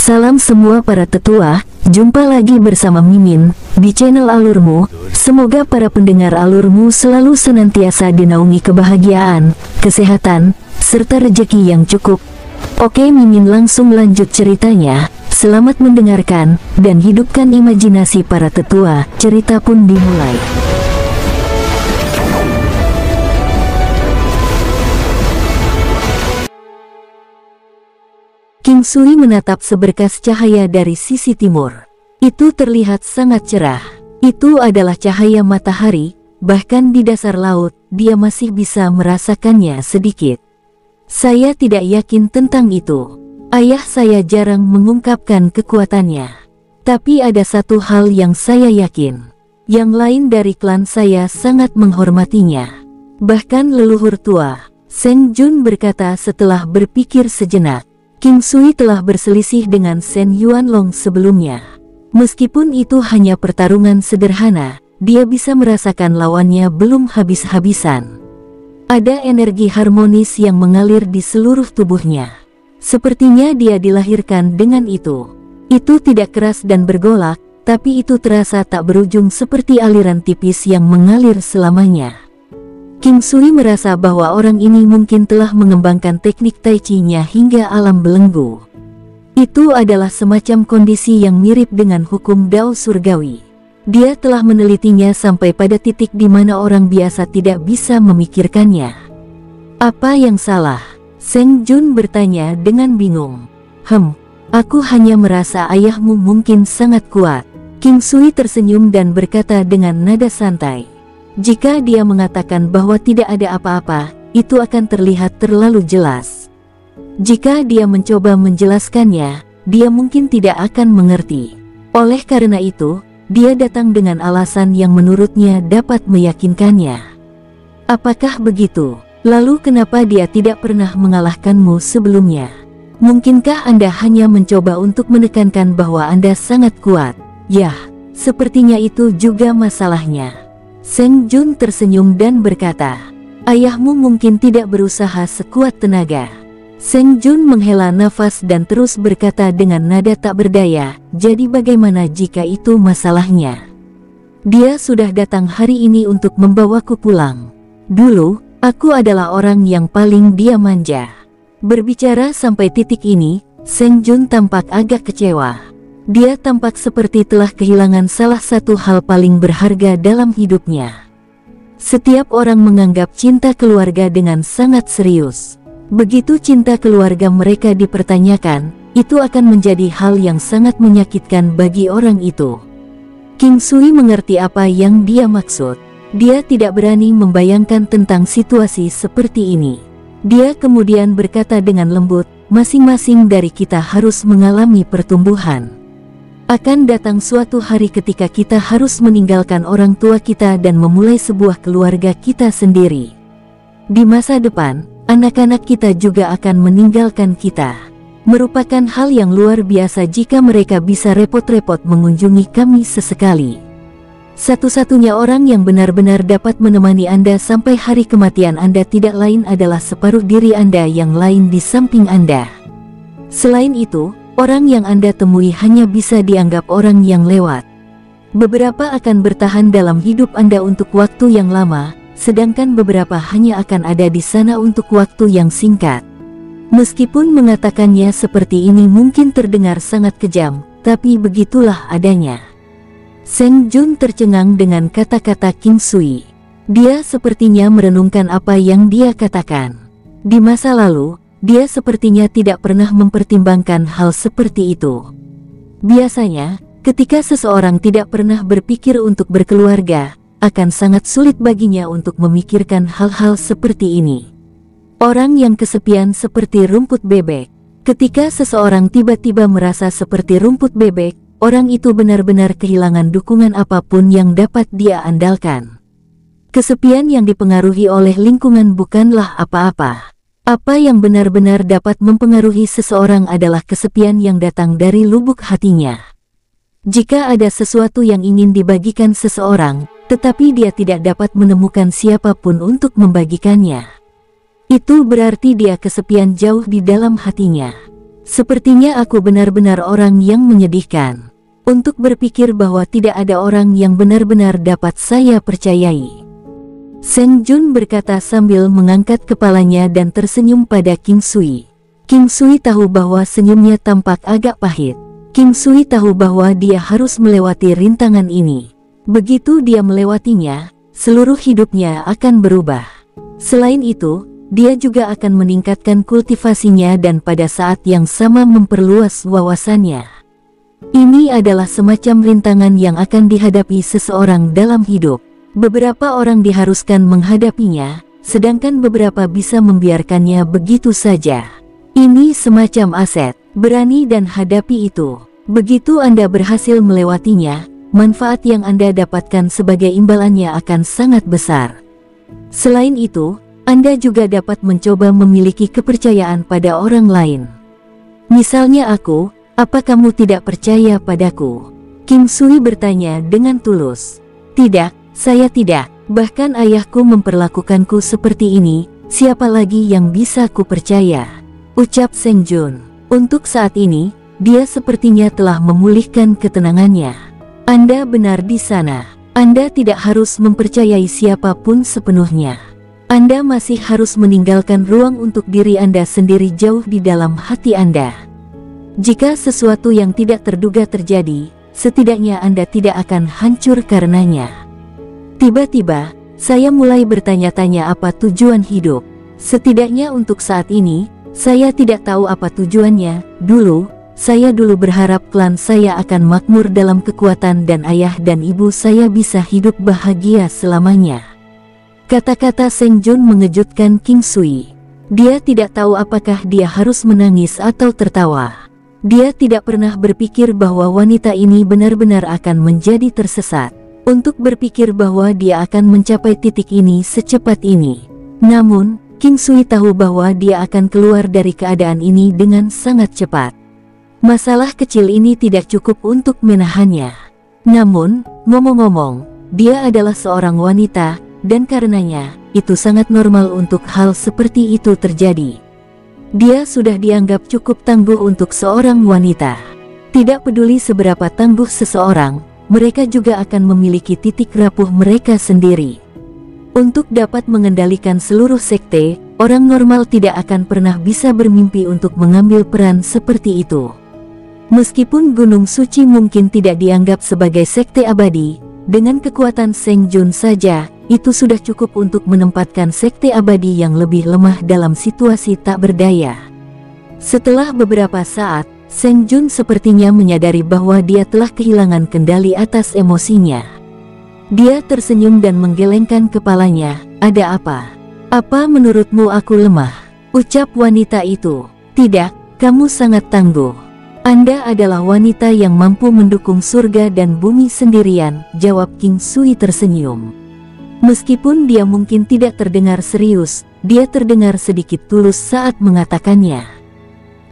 Salam semua para tetua, jumpa lagi bersama Mimin di channel Alurmu. Semoga para pendengar Alurmu selalu senantiasa dinaungi kebahagiaan, kesehatan, serta rezeki yang cukup. Oke, Mimin langsung lanjut ceritanya. Selamat mendengarkan dan hidupkan imajinasi para tetua. Cerita pun dimulai. King Sui menatap seberkas cahaya dari sisi timur. Itu terlihat sangat cerah. Itu adalah cahaya matahari, bahkan di dasar laut, dia masih bisa merasakannya sedikit. Saya tidak yakin tentang itu. Ayah saya jarang mengungkapkan kekuatannya. Tapi ada satu hal yang saya yakin. Yang lain dari klan saya sangat menghormatinya. Bahkan leluhur tua, Seng Jun berkata setelah berpikir sejenak. King Sui telah berselisih dengan Shen Yuanlong sebelumnya. Meskipun itu hanya pertarungan sederhana, dia bisa merasakan lawannya belum habis-habisan. Ada energi harmonis yang mengalir di seluruh tubuhnya. Sepertinya dia dilahirkan dengan itu. Itu tidak keras dan bergolak, tapi itu terasa tak berujung seperti aliran tipis yang mengalir selamanya. King Sui merasa bahwa orang ini mungkin telah mengembangkan teknik tai chi-nya hingga alam belenggu. Itu adalah semacam kondisi yang mirip dengan hukum Dao surgawi. Dia telah menelitinya sampai pada titik di mana orang biasa tidak bisa memikirkannya. Apa yang salah? Seng Jun bertanya dengan bingung. Aku hanya merasa ayahmu mungkin sangat kuat. King Sui tersenyum dan berkata dengan nada santai. Jika dia mengatakan bahwa tidak ada apa-apa, itu akan terlihat terlalu jelas. Jika dia mencoba menjelaskannya, dia mungkin tidak akan mengerti. Oleh karena itu, dia datang dengan alasan yang menurutnya dapat meyakinkannya. Apakah begitu? Lalu kenapa dia tidak pernah mengalahkanmu sebelumnya? Mungkinkah Anda hanya mencoba untuk menekankan bahwa Anda sangat kuat? Yah, sepertinya itu juga masalahnya. Seng Jun tersenyum dan berkata, ayahmu mungkin tidak berusaha sekuat tenaga. Seng Jun menghela nafas dan terus berkata dengan nada tak berdaya, jadi bagaimana jika itu masalahnya? Dia sudah datang hari ini untuk membawaku pulang. Dulu, aku adalah orang yang paling dia manja. Berbicara sampai titik ini, Seng Jun tampak agak kecewa. Dia tampak seperti telah kehilangan salah satu hal paling berharga dalam hidupnya. Setiap orang menganggap cinta keluarga dengan sangat serius. Begitu cinta keluarga mereka dipertanyakan, itu akan menjadi hal yang sangat menyakitkan bagi orang itu. King Sui mengerti apa yang dia maksud. Dia tidak berani membayangkan tentang situasi seperti ini. Dia kemudian berkata dengan lembut, masing-masing dari kita harus mengalami pertumbuhan. Akan datang suatu hari ketika kita harus meninggalkan orang tua kita dan memulai sebuah keluarga kita sendiri. Di masa depan, anak-anak kita juga akan meninggalkan kita. Merupakan hal yang luar biasa jika mereka bisa repot-repot mengunjungi kami sesekali. Satu-satunya orang yang benar-benar dapat menemani Anda sampai hari kematian Anda tidak lain adalah separuh diri Anda yang lain di samping Anda. Selain itu, orang yang Anda temui hanya bisa dianggap orang yang lewat. Beberapa akan bertahan dalam hidup Anda untuk waktu yang lama, sedangkan beberapa hanya akan ada di sana untuk waktu yang singkat. Meskipun mengatakannya seperti ini mungkin terdengar sangat kejam, tapi begitulah adanya. Seng Jun tercengang dengan kata-kata King Sui. Dia sepertinya merenungkan apa yang dia katakan. Di masa lalu, dia sepertinya tidak pernah mempertimbangkan hal seperti itu. Biasanya, ketika seseorang tidak pernah berpikir untuk berkeluarga, akan sangat sulit baginya untuk memikirkan hal-hal seperti ini. Orang yang kesepian seperti rumput bebek. Ketika seseorang tiba-tiba merasa seperti rumput bebek, orang itu benar-benar kehilangan dukungan apapun yang dapat dia andalkan. Kesepian yang dipengaruhi oleh lingkungan bukanlah apa-apa. Apa yang benar-benar dapat mempengaruhi seseorang adalah kesepian yang datang dari lubuk hatinya. Jika ada sesuatu yang ingin dibagikan seseorang, tetapi dia tidak dapat menemukan siapapun untuk membagikannya, itu berarti dia kesepian jauh di dalam hatinya. Sepertinya aku benar-benar orang yang menyedihkan. Untuk berpikir bahwa tidak ada orang yang benar-benar dapat saya percayai. Seng Jun berkata sambil mengangkat kepalanya dan tersenyum pada King Sui. King Sui tahu bahwa senyumnya tampak agak pahit. King Sui tahu bahwa dia harus melewati rintangan ini. Begitu dia melewatinya, seluruh hidupnya akan berubah. Selain itu, dia juga akan meningkatkan kultivasinya dan pada saat yang sama memperluas wawasannya. Ini adalah semacam rintangan yang akan dihadapi seseorang dalam hidup. Beberapa orang diharuskan menghadapinya, sedangkan beberapa bisa membiarkannya begitu saja. Ini semacam aset, berani dan hadapi itu. Begitu Anda berhasil melewatinya, manfaat yang Anda dapatkan sebagai imbalannya akan sangat besar. Selain itu, Anda juga dapat mencoba memiliki kepercayaan pada orang lain. Misalnya aku, apa kamu tidak percaya padaku? King Sui bertanya dengan tulus. Tidak, saya tidak. Bahkan ayahku memperlakukanku seperti ini, siapa lagi yang bisa ku percaya? Ucap Seng Jun. Untuk saat ini, dia sepertinya telah memulihkan ketenangannya. Anda benar di sana. Anda tidak harus mempercayai siapapun sepenuhnya. Anda masih harus meninggalkan ruang untuk diri Anda sendiri jauh di dalam hati Anda. Jika sesuatu yang tidak terduga terjadi, setidaknya Anda tidak akan hancur karenanya. Tiba-tiba, saya mulai bertanya-tanya apa tujuan hidup. Setidaknya untuk saat ini, saya tidak tahu apa tujuannya. Saya dulu berharap klan saya akan makmur dalam kekuatan dan ayah dan ibu saya bisa hidup bahagia selamanya. Kata-kata Seng Jun mengejutkan King Sui. Dia tidak tahu apakah dia harus menangis atau tertawa. Dia tidak pernah berpikir bahwa wanita ini benar-benar akan menjadi tersesat. Untuk berpikir bahwa dia akan mencapai titik ini secepat ini. Namun, King Sui tahu bahwa dia akan keluar dari keadaan ini dengan sangat cepat. Masalah kecil ini tidak cukup untuk menahannya. Namun, ngomong-ngomong, dia adalah seorang wanita, dan karenanya, itu sangat normal untuk hal seperti itu terjadi. Dia sudah dianggap cukup tangguh untuk seorang wanita. Tidak peduli seberapa tangguh seseorang, mereka juga akan memiliki titik rapuh mereka sendiri. Untuk dapat mengendalikan seluruh sekte, orang normal tidak akan pernah bisa bermimpi untuk mengambil peran seperti itu. Meskipun Gunung Suci mungkin tidak dianggap sebagai sekte abadi, dengan kekuatan Seng Jun saja, itu sudah cukup untuk menempatkan sekte abadi yang lebih lemah dalam situasi tak berdaya. Setelah beberapa saat, Seng Jun sepertinya menyadari bahwa dia telah kehilangan kendali atas emosinya. Dia tersenyum dan menggelengkan kepalanya. Ada apa? Apa menurutmu aku lemah? Ucap wanita itu. Tidak, kamu sangat tangguh. Anda adalah wanita yang mampu mendukung surga dan bumi sendirian, jawab King Sui tersenyum. Meskipun dia mungkin tidak terdengar serius, dia terdengar sedikit tulus saat mengatakannya.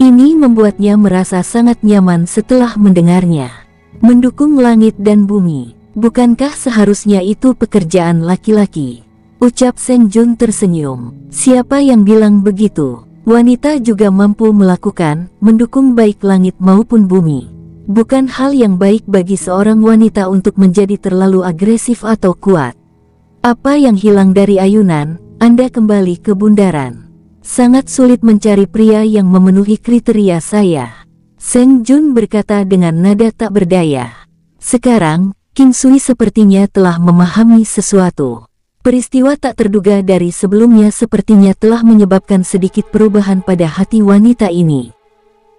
Ini membuatnya merasa sangat nyaman setelah mendengarnya. Mendukung langit dan bumi, bukankah seharusnya itu pekerjaan laki-laki? Ucap Seng Jun tersenyum. Siapa yang bilang begitu? Wanita juga mampu melakukan, mendukung baik langit maupun bumi. Bukan hal yang baik bagi seorang wanita untuk menjadi terlalu agresif atau kuat. Apa yang hilang dari ayunan, Anda kembali ke bundaran. Sangat sulit mencari pria yang memenuhi kriteria saya. Seng Jun berkata dengan nada tak berdaya. Sekarang, King Sui sepertinya telah memahami sesuatu. Peristiwa tak terduga dari sebelumnya sepertinya telah menyebabkan sedikit perubahan pada hati wanita ini.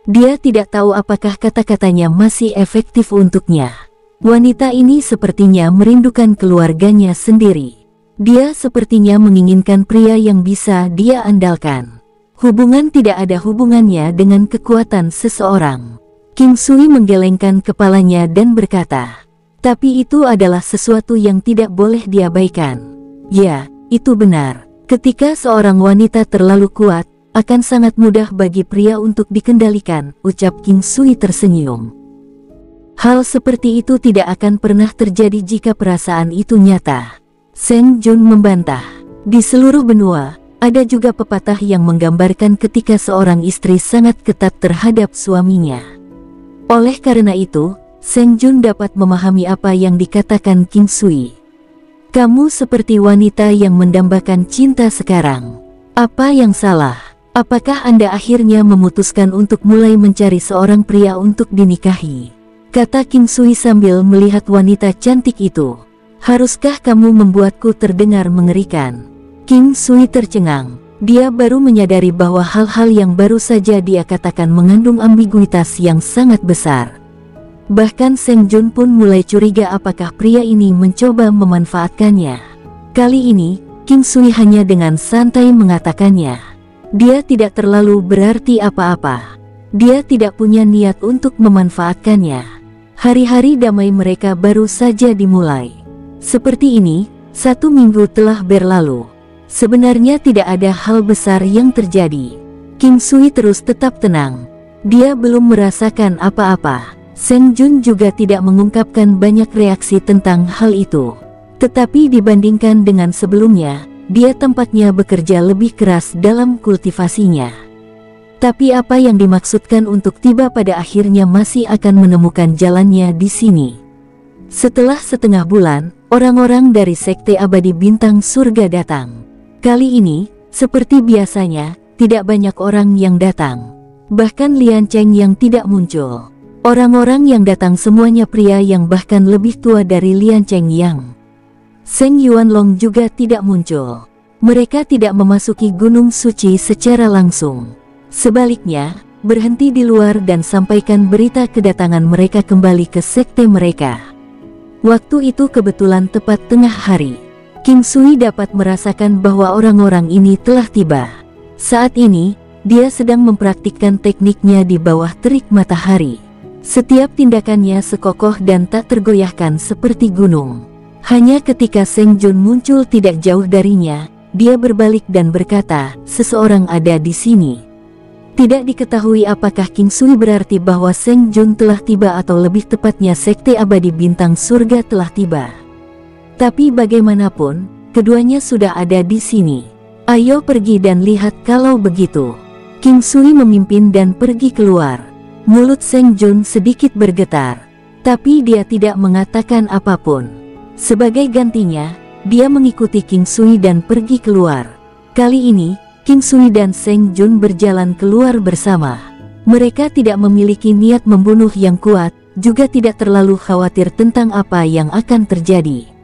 Dia tidak tahu apakah kata-katanya masih efektif untuknya. Wanita ini sepertinya merindukan keluarganya sendiri. Dia sepertinya menginginkan pria yang bisa dia andalkan. Hubungan tidak ada hubungannya dengan kekuatan seseorang. King Sui menggelengkan kepalanya dan berkata, tapi itu adalah sesuatu yang tidak boleh diabaikan. Ya, itu benar. Ketika seorang wanita terlalu kuat, akan sangat mudah bagi pria untuk dikendalikan, ucap King Sui tersenyum. Hal seperti itu tidak akan pernah terjadi jika perasaan itu nyata. Seng Jun membantah. Di seluruh benua, Ada juga pepatah yang menggambarkan ketika seorang istri sangat ketat terhadap suaminya. Oleh karena itu, Seng Jun dapat memahami apa yang dikatakan King Sui. Kamu seperti wanita yang mendambakan cinta sekarang. Apa yang salah? Apakah Anda akhirnya memutuskan untuk mulai mencari seorang pria untuk dinikahi? Kata King Sui sambil melihat wanita cantik itu. Haruskah kamu membuatku terdengar mengerikan? King Sui tercengang. Dia baru menyadari bahwa hal-hal yang baru saja dia katakan mengandung ambiguitas yang sangat besar. Bahkan Seng Jun pun mulai curiga apakah pria ini mencoba memanfaatkannya. Kali ini, King Sui hanya dengan santai mengatakannya. Dia tidak terlalu berarti apa-apa. Dia tidak punya niat untuk memanfaatkannya. Hari-hari damai mereka baru saja dimulai. Seperti ini, 1 minggu telah berlalu. Sebenarnya tidak ada hal besar yang terjadi. King Sui terus tetap tenang. Dia belum merasakan apa-apa. Seng Jun juga tidak mengungkapkan banyak reaksi tentang hal itu. Tetapi dibandingkan dengan sebelumnya, dia tampaknya bekerja lebih keras dalam kultivasinya. Tapi apa yang dimaksudkan untuk tiba pada akhirnya masih akan menemukan jalannya di sini. Setelah setengah bulan, orang-orang dari Sekte Abadi Bintang Surga datang. Kali ini, seperti biasanya, tidak banyak orang yang datang. Bahkan Lian Cheng yang tidak muncul. Orang-orang yang datang semuanya pria yang bahkan lebih tua dari Lian Cheng yang. Seng Yuanlong juga tidak muncul. Mereka tidak memasuki Gunung Suci secara langsung. Sebaliknya, berhenti di luar dan sampaikan berita kedatangan mereka kembali ke sekte mereka. Waktu itu kebetulan tepat tengah hari. King Sui dapat merasakan bahwa orang-orang ini telah tiba. Saat ini, dia sedang mempraktikkan tekniknya di bawah terik matahari. Setiap tindakannya sekokoh dan tak tergoyahkan seperti gunung. Hanya ketika Seng Jun muncul tidak jauh darinya, dia berbalik dan berkata, "Seseorang ada di sini." Tidak diketahui apakah King Sui berarti bahwa Seng Jun telah tiba atau lebih tepatnya Sekte Abadi Bintang Surga telah tiba. Tapi bagaimanapun, keduanya sudah ada di sini. Ayo pergi dan lihat kalau begitu. King Sui memimpin dan pergi keluar. Mulut Seng Jun sedikit bergetar, tapi dia tidak mengatakan apapun. Sebagai gantinya, dia mengikuti King Sui dan pergi keluar. Kali ini, King Sui dan Seng Jun berjalan keluar bersama. Mereka tidak memiliki niat membunuh yang kuat, juga tidak terlalu khawatir tentang apa yang akan terjadi.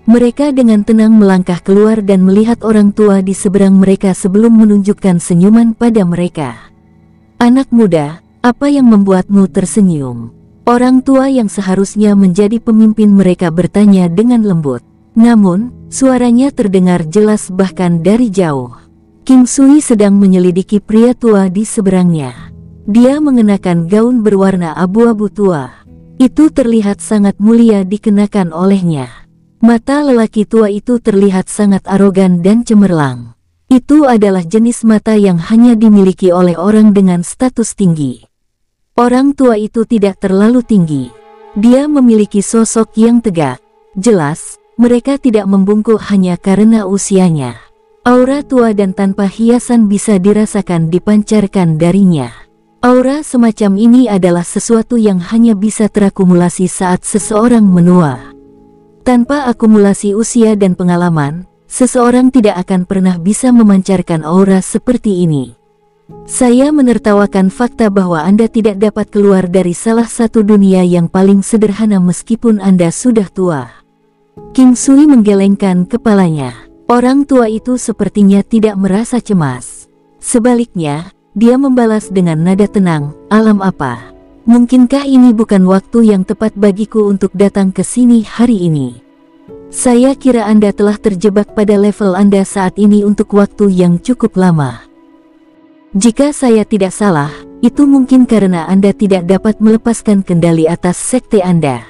Mereka dengan tenang melangkah keluar dan melihat orang tua di seberang mereka sebelum menunjukkan senyuman pada mereka. "Anak muda, apa yang membuatmu tersenyum?" Orang tua yang seharusnya menjadi pemimpin mereka bertanya dengan lembut. Namun, suaranya terdengar jelas bahkan dari jauh. King Sui sedang menyelidiki pria tua di seberangnya. Dia mengenakan gaun berwarna abu-abu tua. Itu terlihat sangat mulia dikenakan olehnya. Mata lelaki tua itu terlihat sangat arogan dan cemerlang. Itu adalah jenis mata yang hanya dimiliki oleh orang dengan status tinggi. Orang tua itu tidak terlalu tinggi. Dia memiliki sosok yang tegak. Jelas, mereka tidak membungkuk hanya karena usianya. Aura tua dan tanpa hiasan bisa dirasakan dipancarkan darinya. Aura semacam ini adalah sesuatu yang hanya bisa terakumulasi saat seseorang menua. Tanpa akumulasi usia dan pengalaman, seseorang tidak akan pernah bisa memancarkan aura seperti ini. Saya menertawakan fakta bahwa Anda tidak dapat keluar dari salah satu dunia yang paling sederhana meskipun Anda sudah tua. King Sui menggelengkan kepalanya. Orang tua itu sepertinya tidak merasa cemas. Sebaliknya, dia membalas dengan nada tenang, "Alam apa? Mungkinkah ini bukan waktu yang tepat bagiku untuk datang ke sini hari ini? Saya kira Anda telah terjebak pada level Anda saat ini untuk waktu yang cukup lama. Jika saya tidak salah, itu mungkin karena Anda tidak dapat melepaskan kendali atas sekte Anda.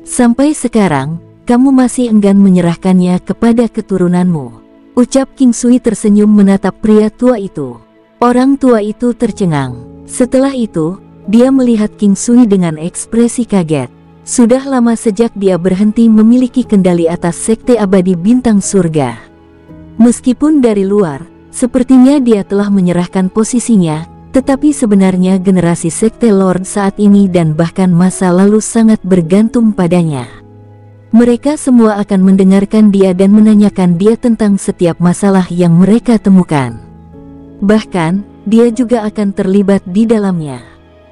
Sampai sekarang, kamu masih enggan menyerahkannya kepada keturunanmu." Ucap King Sui tersenyum menatap pria tua itu. Orang tua itu tercengang. Setelah itu, dia melihat King Sui dengan ekspresi kaget. Sudah lama sejak dia berhenti memiliki kendali atas Sekte Abadi Bintang Surga. Meskipun dari luar, Sepertinya dia telah menyerahkan posisinya, tetapi sebenarnya generasi Sekte Lord saat ini dan bahkan masa lalu sangat bergantung padanya. Mereka semua akan mendengarkan dia dan menanyakan dia tentang setiap masalah yang mereka temukan. Bahkan, dia juga akan terlibat di dalamnya.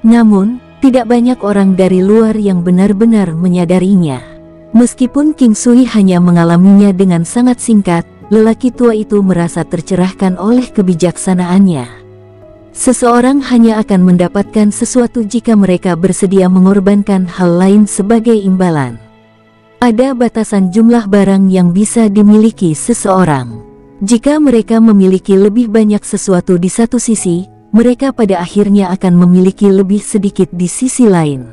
Namun, tidak banyak orang dari luar yang benar-benar menyadarinya. Meskipun King Sui hanya mengalaminya dengan sangat singkat, lelaki tua itu merasa tercerahkan oleh kebijaksanaannya. Seseorang hanya akan mendapatkan sesuatu jika mereka bersedia mengorbankan hal lain sebagai imbalan. Ada batasan jumlah barang yang bisa dimiliki seseorang. Jika mereka memiliki lebih banyak sesuatu di satu sisi, mereka pada akhirnya akan memiliki lebih sedikit di sisi lain.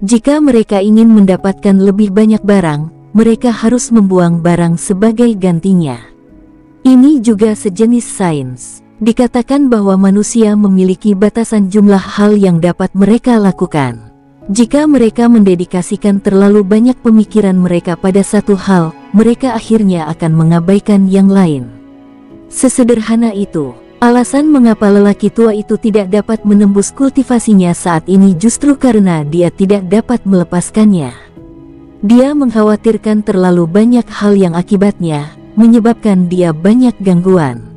Jika mereka ingin mendapatkan lebih banyak barang, mereka harus membuang barang sebagai gantinya. Ini juga sejenis sains. Dikatakan bahwa manusia memiliki batasan jumlah hal yang dapat mereka lakukan. Jika mereka mendedikasikan terlalu banyak pemikiran mereka pada satu hal, mereka akhirnya akan mengabaikan yang lain. Sesederhana itu, alasan mengapa lelaki tua itu tidak dapat menembus kultivasinya saat ini justru karena dia tidak dapat melepaskannya. Dia mengkhawatirkan terlalu banyak hal yang akibatnya menyebabkan dia banyak gangguan.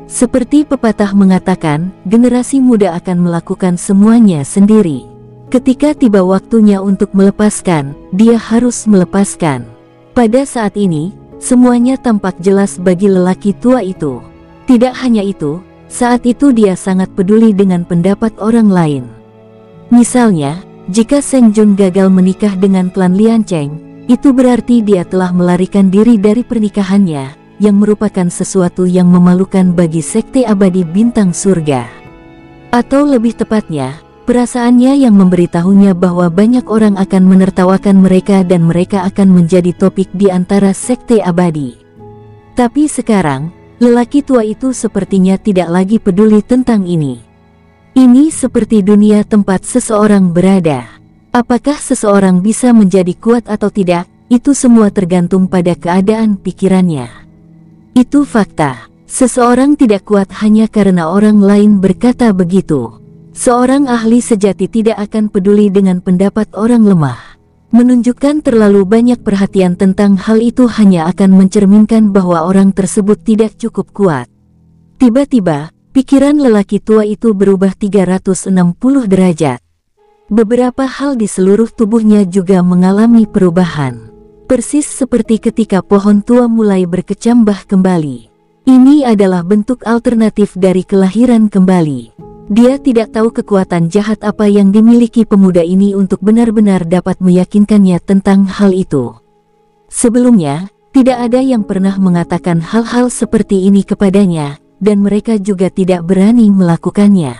Seperti pepatah mengatakan, generasi muda akan melakukan semuanya sendiri. Ketika tiba waktunya untuk melepaskan, dia harus melepaskan. Pada saat ini, semuanya tampak jelas bagi lelaki tua itu. Tidak hanya itu, saat itu dia sangat peduli dengan pendapat orang lain. Misalnya, jika Seng Jun gagal menikah dengan klan Lian Cheng, itu berarti dia telah melarikan diri dari pernikahannya, yang merupakan sesuatu yang memalukan bagi Sekte Abadi Bintang Surga. Atau lebih tepatnya, perasaannya yang memberitahunya bahwa banyak orang akan menertawakan mereka dan mereka akan menjadi topik di antara Sekte Abadi. Tapi sekarang, lelaki tua itu sepertinya tidak lagi peduli tentang ini. Ini seperti dunia tempat seseorang berada. Apakah seseorang bisa menjadi kuat atau tidak, itu semua tergantung pada keadaan pikirannya. Itu fakta. Seseorang tidak kuat hanya karena orang lain berkata begitu. Seorang ahli sejati tidak akan peduli dengan pendapat orang lemah. Menunjukkan terlalu banyak perhatian tentang hal itu hanya akan mencerminkan bahwa orang tersebut tidak cukup kuat. Tiba-tiba, pikiran lelaki tua itu berubah 360 derajat. Beberapa hal di seluruh tubuhnya juga mengalami perubahan. Persis seperti ketika pohon tua mulai berkecambah kembali. Ini adalah bentuk alternatif dari kelahiran kembali. Dia tidak tahu kekuatan jahat apa yang dimiliki pemuda ini untuk benar-benar dapat meyakinkannya tentang hal itu. Sebelumnya, tidak ada yang pernah mengatakan hal-hal seperti ini kepadanya, dan mereka juga tidak berani melakukannya.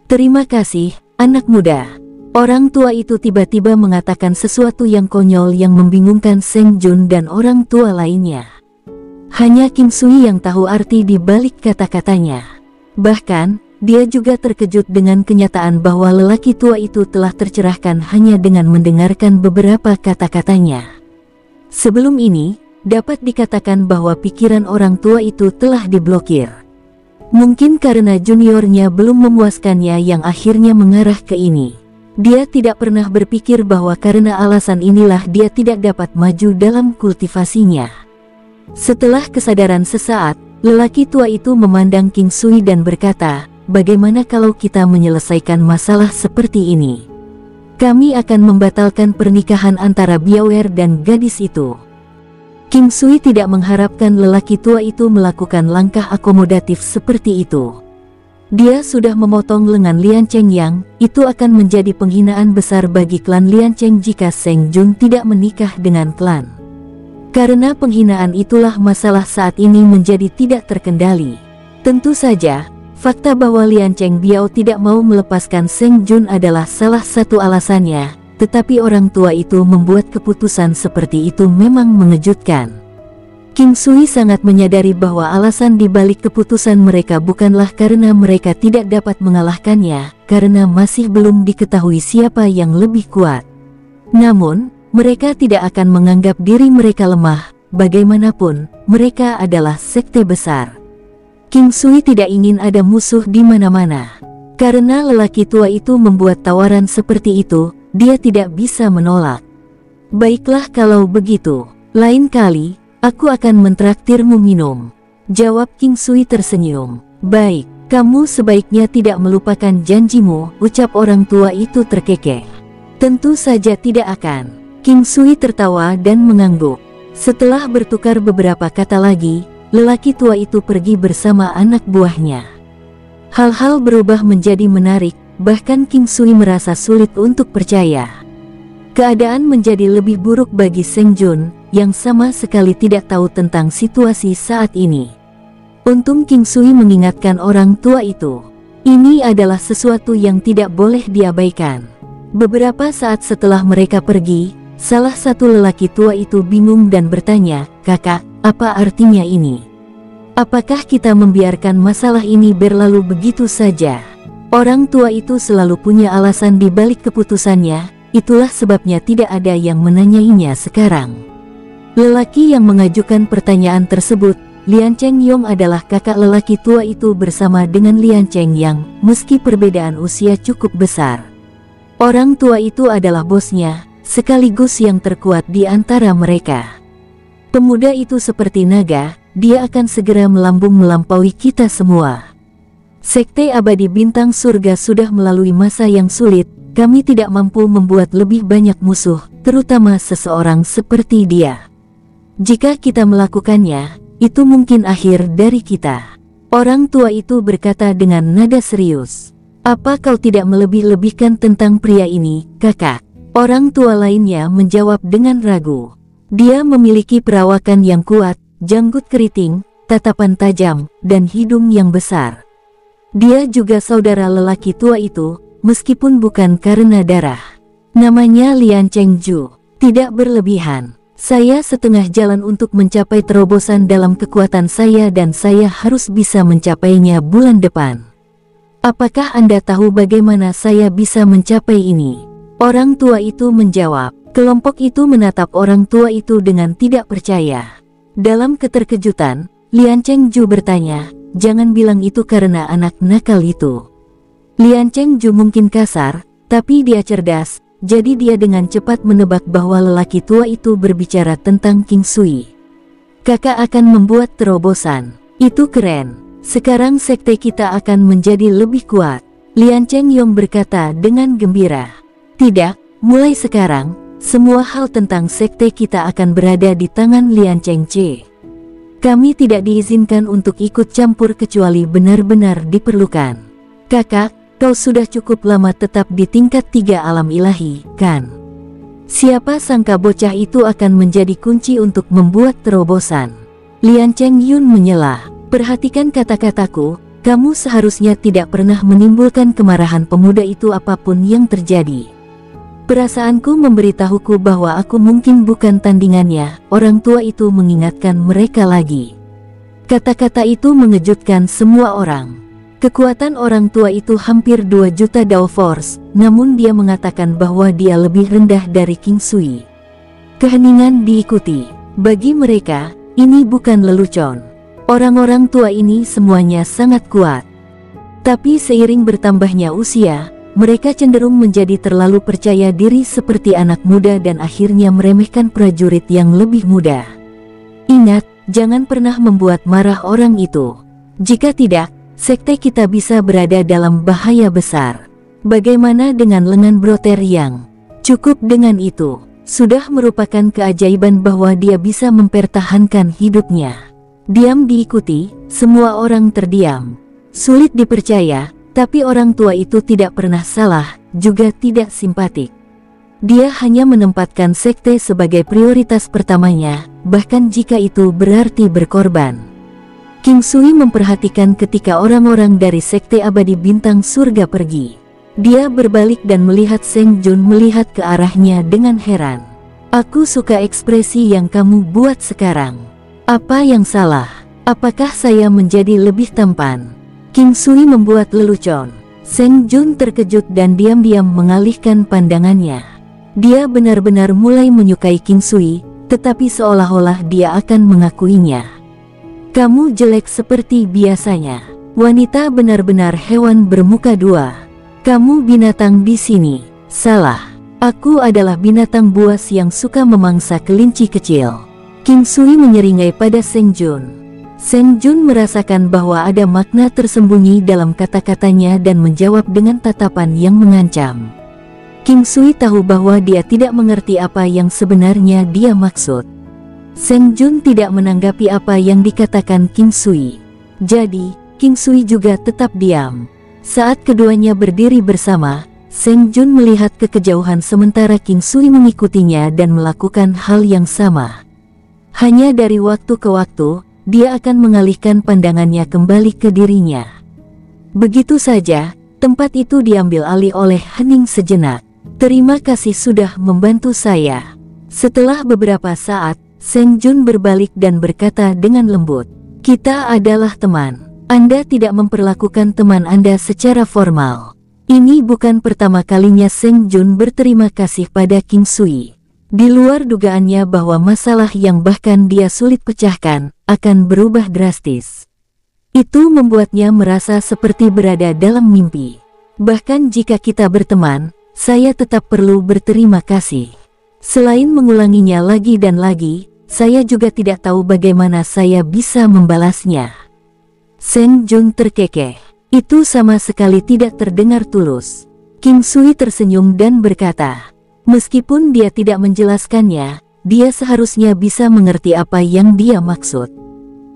Terima kasih, anak muda. Orang tua itu tiba-tiba mengatakan sesuatu yang konyol yang membingungkan Seng Jun dan orang tua lainnya. Hanya King Sui yang tahu arti di balik kata-katanya. Bahkan, dia juga terkejut dengan kenyataan bahwa lelaki tua itu telah tercerahkan hanya dengan mendengarkan beberapa kata-katanya. Sebelum ini, dapat dikatakan bahwa pikiran orang tua itu telah diblokir. Mungkin karena juniornya belum memuaskannya yang akhirnya mengarah ke ini. Dia tidak pernah berpikir bahwa karena alasan inilah dia tidak dapat maju dalam kultivasinya. Setelah kesadaran sesaat, lelaki tua itu memandang King Sui dan berkata, "Bagaimana kalau kita menyelesaikan masalah seperti ini? Kami akan membatalkan pernikahan antara Biaware dan gadis itu." King Sui tidak mengharapkan lelaki tua itu melakukan langkah akomodatif seperti itu. Dia sudah memotong lengan Lian Cheng yang itu akan menjadi penghinaan besar bagi klan Lian Cheng jika Seng Jun tidak menikah dengan klan. Karena penghinaan itulah masalah saat ini menjadi tidak terkendali. Tentu saja, fakta bahwa Lian Cheng Biao tidak mau melepaskan Seng Jun adalah salah satu alasannya, tetapi orang tua itu membuat keputusan seperti itu memang mengejutkan. King Sui sangat menyadari bahwa alasan di balik keputusan mereka bukanlah karena mereka tidak dapat mengalahkannya, karena masih belum diketahui siapa yang lebih kuat. Namun, mereka tidak akan menganggap diri mereka lemah, bagaimanapun, mereka adalah sekte besar. King Sui tidak ingin ada musuh di mana-mana. Karena lelaki tua itu membuat tawaran seperti itu, dia tidak bisa menolak. Baiklah kalau begitu, lain kali, aku akan mentraktirmu minum. Jawab King Sui tersenyum. Baik, kamu sebaiknya tidak melupakan janjimu, ucap orang tua itu terkekeh. Tentu saja tidak akan. King Sui tertawa dan mengangguk. Setelah bertukar beberapa kata lagi, lelaki tua itu pergi bersama anak buahnya. Hal-hal berubah menjadi menarik, bahkan King Sui merasa sulit untuk percaya. Keadaan menjadi lebih buruk bagi Seng Jun, yang sama sekali tidak tahu tentang situasi saat ini. Untung King Sui mengingatkan orang tua itu. Ini adalah sesuatu yang tidak boleh diabaikan. Beberapa saat setelah mereka pergi, salah satu lelaki tua itu bingung dan bertanya, "Kakak, apa artinya ini? Apakah kita membiarkan masalah ini berlalu begitu saja?" Orang tua itu selalu punya alasan di balik keputusannya, itulah sebabnya tidak ada yang menanyainya sekarang. Lelaki yang mengajukan pertanyaan tersebut, Lian Cheng Yong, adalah kakak lelaki tua itu bersama dengan Lian Cheng Yang, meski perbedaan usia cukup besar. Orang tua itu adalah bosnya, sekaligus yang terkuat di antara mereka. Pemuda itu seperti naga, dia akan segera melambung melampaui kita semua. Sekte Abadi Bintang Surga sudah melalui masa yang sulit, kami tidak mampu membuat lebih banyak musuh, terutama seseorang seperti dia. Jika kita melakukannya, itu mungkin akhir dari kita. Orang tua itu berkata dengan nada serius. Apa kau tidak melebih-lebihkan tentang pria ini, kakak? Orang tua lainnya menjawab dengan ragu. Dia memiliki perawakan yang kuat, janggut keriting, tatapan tajam, dan hidung yang besar. Dia juga saudara lelaki tua itu, meskipun bukan karena darah. Namanya Lian Cheng Ju. Tidak berlebihan. Saya setengah jalan untuk mencapai terobosan dalam kekuatan saya dan saya harus bisa mencapainya bulan depan. Apakah Anda tahu bagaimana saya bisa mencapai ini? Orang tua itu menjawab. Kelompok itu menatap orang tua itu dengan tidak percaya. Dalam keterkejutan, Lian Cheng Ju bertanya, "Jangan bilang itu karena anak nakal itu." Lian Cheng Ju mungkin kasar, tapi dia cerdas, jadi dia dengan cepat menebak bahwa lelaki tua itu berbicara tentang King Sui. Kakak akan membuat terobosan. Itu keren. Sekarang sekte kita akan menjadi lebih kuat. Lian Cheng Yong berkata dengan gembira. Tidak, mulai sekarang, semua hal tentang sekte kita akan berada di tangan Lian Cheng Che. Kami tidak diizinkan untuk ikut campur kecuali benar-benar diperlukan. Kakak, kau sudah cukup lama tetap di tingkat 3 alam ilahi, kan? Siapa sangka bocah itu akan menjadi kunci untuk membuat terobosan. Lian Cheng Yun menyela. Perhatikan kata-kataku, kamu seharusnya tidak pernah menimbulkan kemarahan pemuda itu apapun yang terjadi. Perasaanku memberitahuku bahwa aku mungkin bukan tandingannya, orang tua itu mengingatkan mereka lagi. Kata-kata itu mengejutkan semua orang. Kekuatan orang tua itu hampir 2 juta Dao Force, namun dia mengatakan bahwa dia lebih rendah dari King Sui. Keheningan diikuti. Bagi mereka, ini bukan lelucon. Orang-orang tua ini semuanya sangat kuat. Tapi seiring bertambahnya usia, mereka cenderung menjadi terlalu percaya diri seperti anak muda dan akhirnya meremehkan prajurit yang lebih muda. Ingat, jangan pernah membuat marah orang itu. Jika tidak, sekte kita bisa berada dalam bahaya besar. Bagaimana dengan lengan Broter yang cukup dengan itu? Sudah merupakan keajaiban bahwa dia bisa mempertahankan hidupnya. Diam diikuti, semua orang terdiam. Sulit dipercaya, tapi orang tua itu tidak pernah salah, juga tidak simpatik. Dia hanya menempatkan sekte sebagai prioritas pertamanya, bahkan jika itu berarti berkorban. King Sui memperhatikan ketika orang-orang dari sekte abadi bintang surga pergi. Dia berbalik dan melihat Seng Jun melihat ke arahnya dengan heran. Aku suka ekspresi yang kamu buat sekarang. Apa yang salah? Apakah saya menjadi lebih tampan? King Sui membuat lelucon. Seng Jun terkejut dan diam-diam mengalihkan pandangannya. Dia benar-benar mulai menyukai King Sui, tetapi seolah-olah dia akan mengakuinya. Kamu jelek seperti biasanya. Wanita benar-benar hewan bermuka dua. Kamu binatang di sini. Salah. Aku adalah binatang buas yang suka memangsa kelinci kecil. King Sui menyeringai pada Seng Jun. Seng Jun merasakan bahwa ada makna tersembunyi dalam kata-katanya dan menjawab dengan tatapan yang mengancam. King Sui tahu bahwa dia tidak mengerti apa yang sebenarnya dia maksud. Seng Jun tidak menanggapi apa yang dikatakan King Sui. Jadi, King Sui juga tetap diam. Saat keduanya berdiri bersama, Seng Jun melihat ke kejauhan sementara King Sui mengikutinya dan melakukan hal yang sama. Hanya dari waktu ke waktu, dia akan mengalihkan pandangannya kembali ke dirinya. Begitu saja, tempat itu diambil alih oleh hening sejenak. Terima kasih sudah membantu saya. Setelah beberapa saat, Seng Jun berbalik dan berkata dengan lembut, "Kita adalah teman. Anda tidak memperlakukan teman Anda secara formal." Ini bukan pertama kalinya Seng Jun berterima kasih pada King Sui. Di luar dugaannya bahwa masalah yang bahkan dia sulit pecahkan, akan berubah drastis. Itu membuatnya merasa seperti berada dalam mimpi. Bahkan jika kita berteman, saya tetap perlu berterima kasih. Selain mengulanginya lagi dan lagi, saya juga tidak tahu bagaimana saya bisa membalasnya. Seng Jun terkekeh. Itu sama sekali tidak terdengar tulus. King Sui tersenyum dan berkata, meskipun dia tidak menjelaskannya, dia seharusnya bisa mengerti apa yang dia maksud.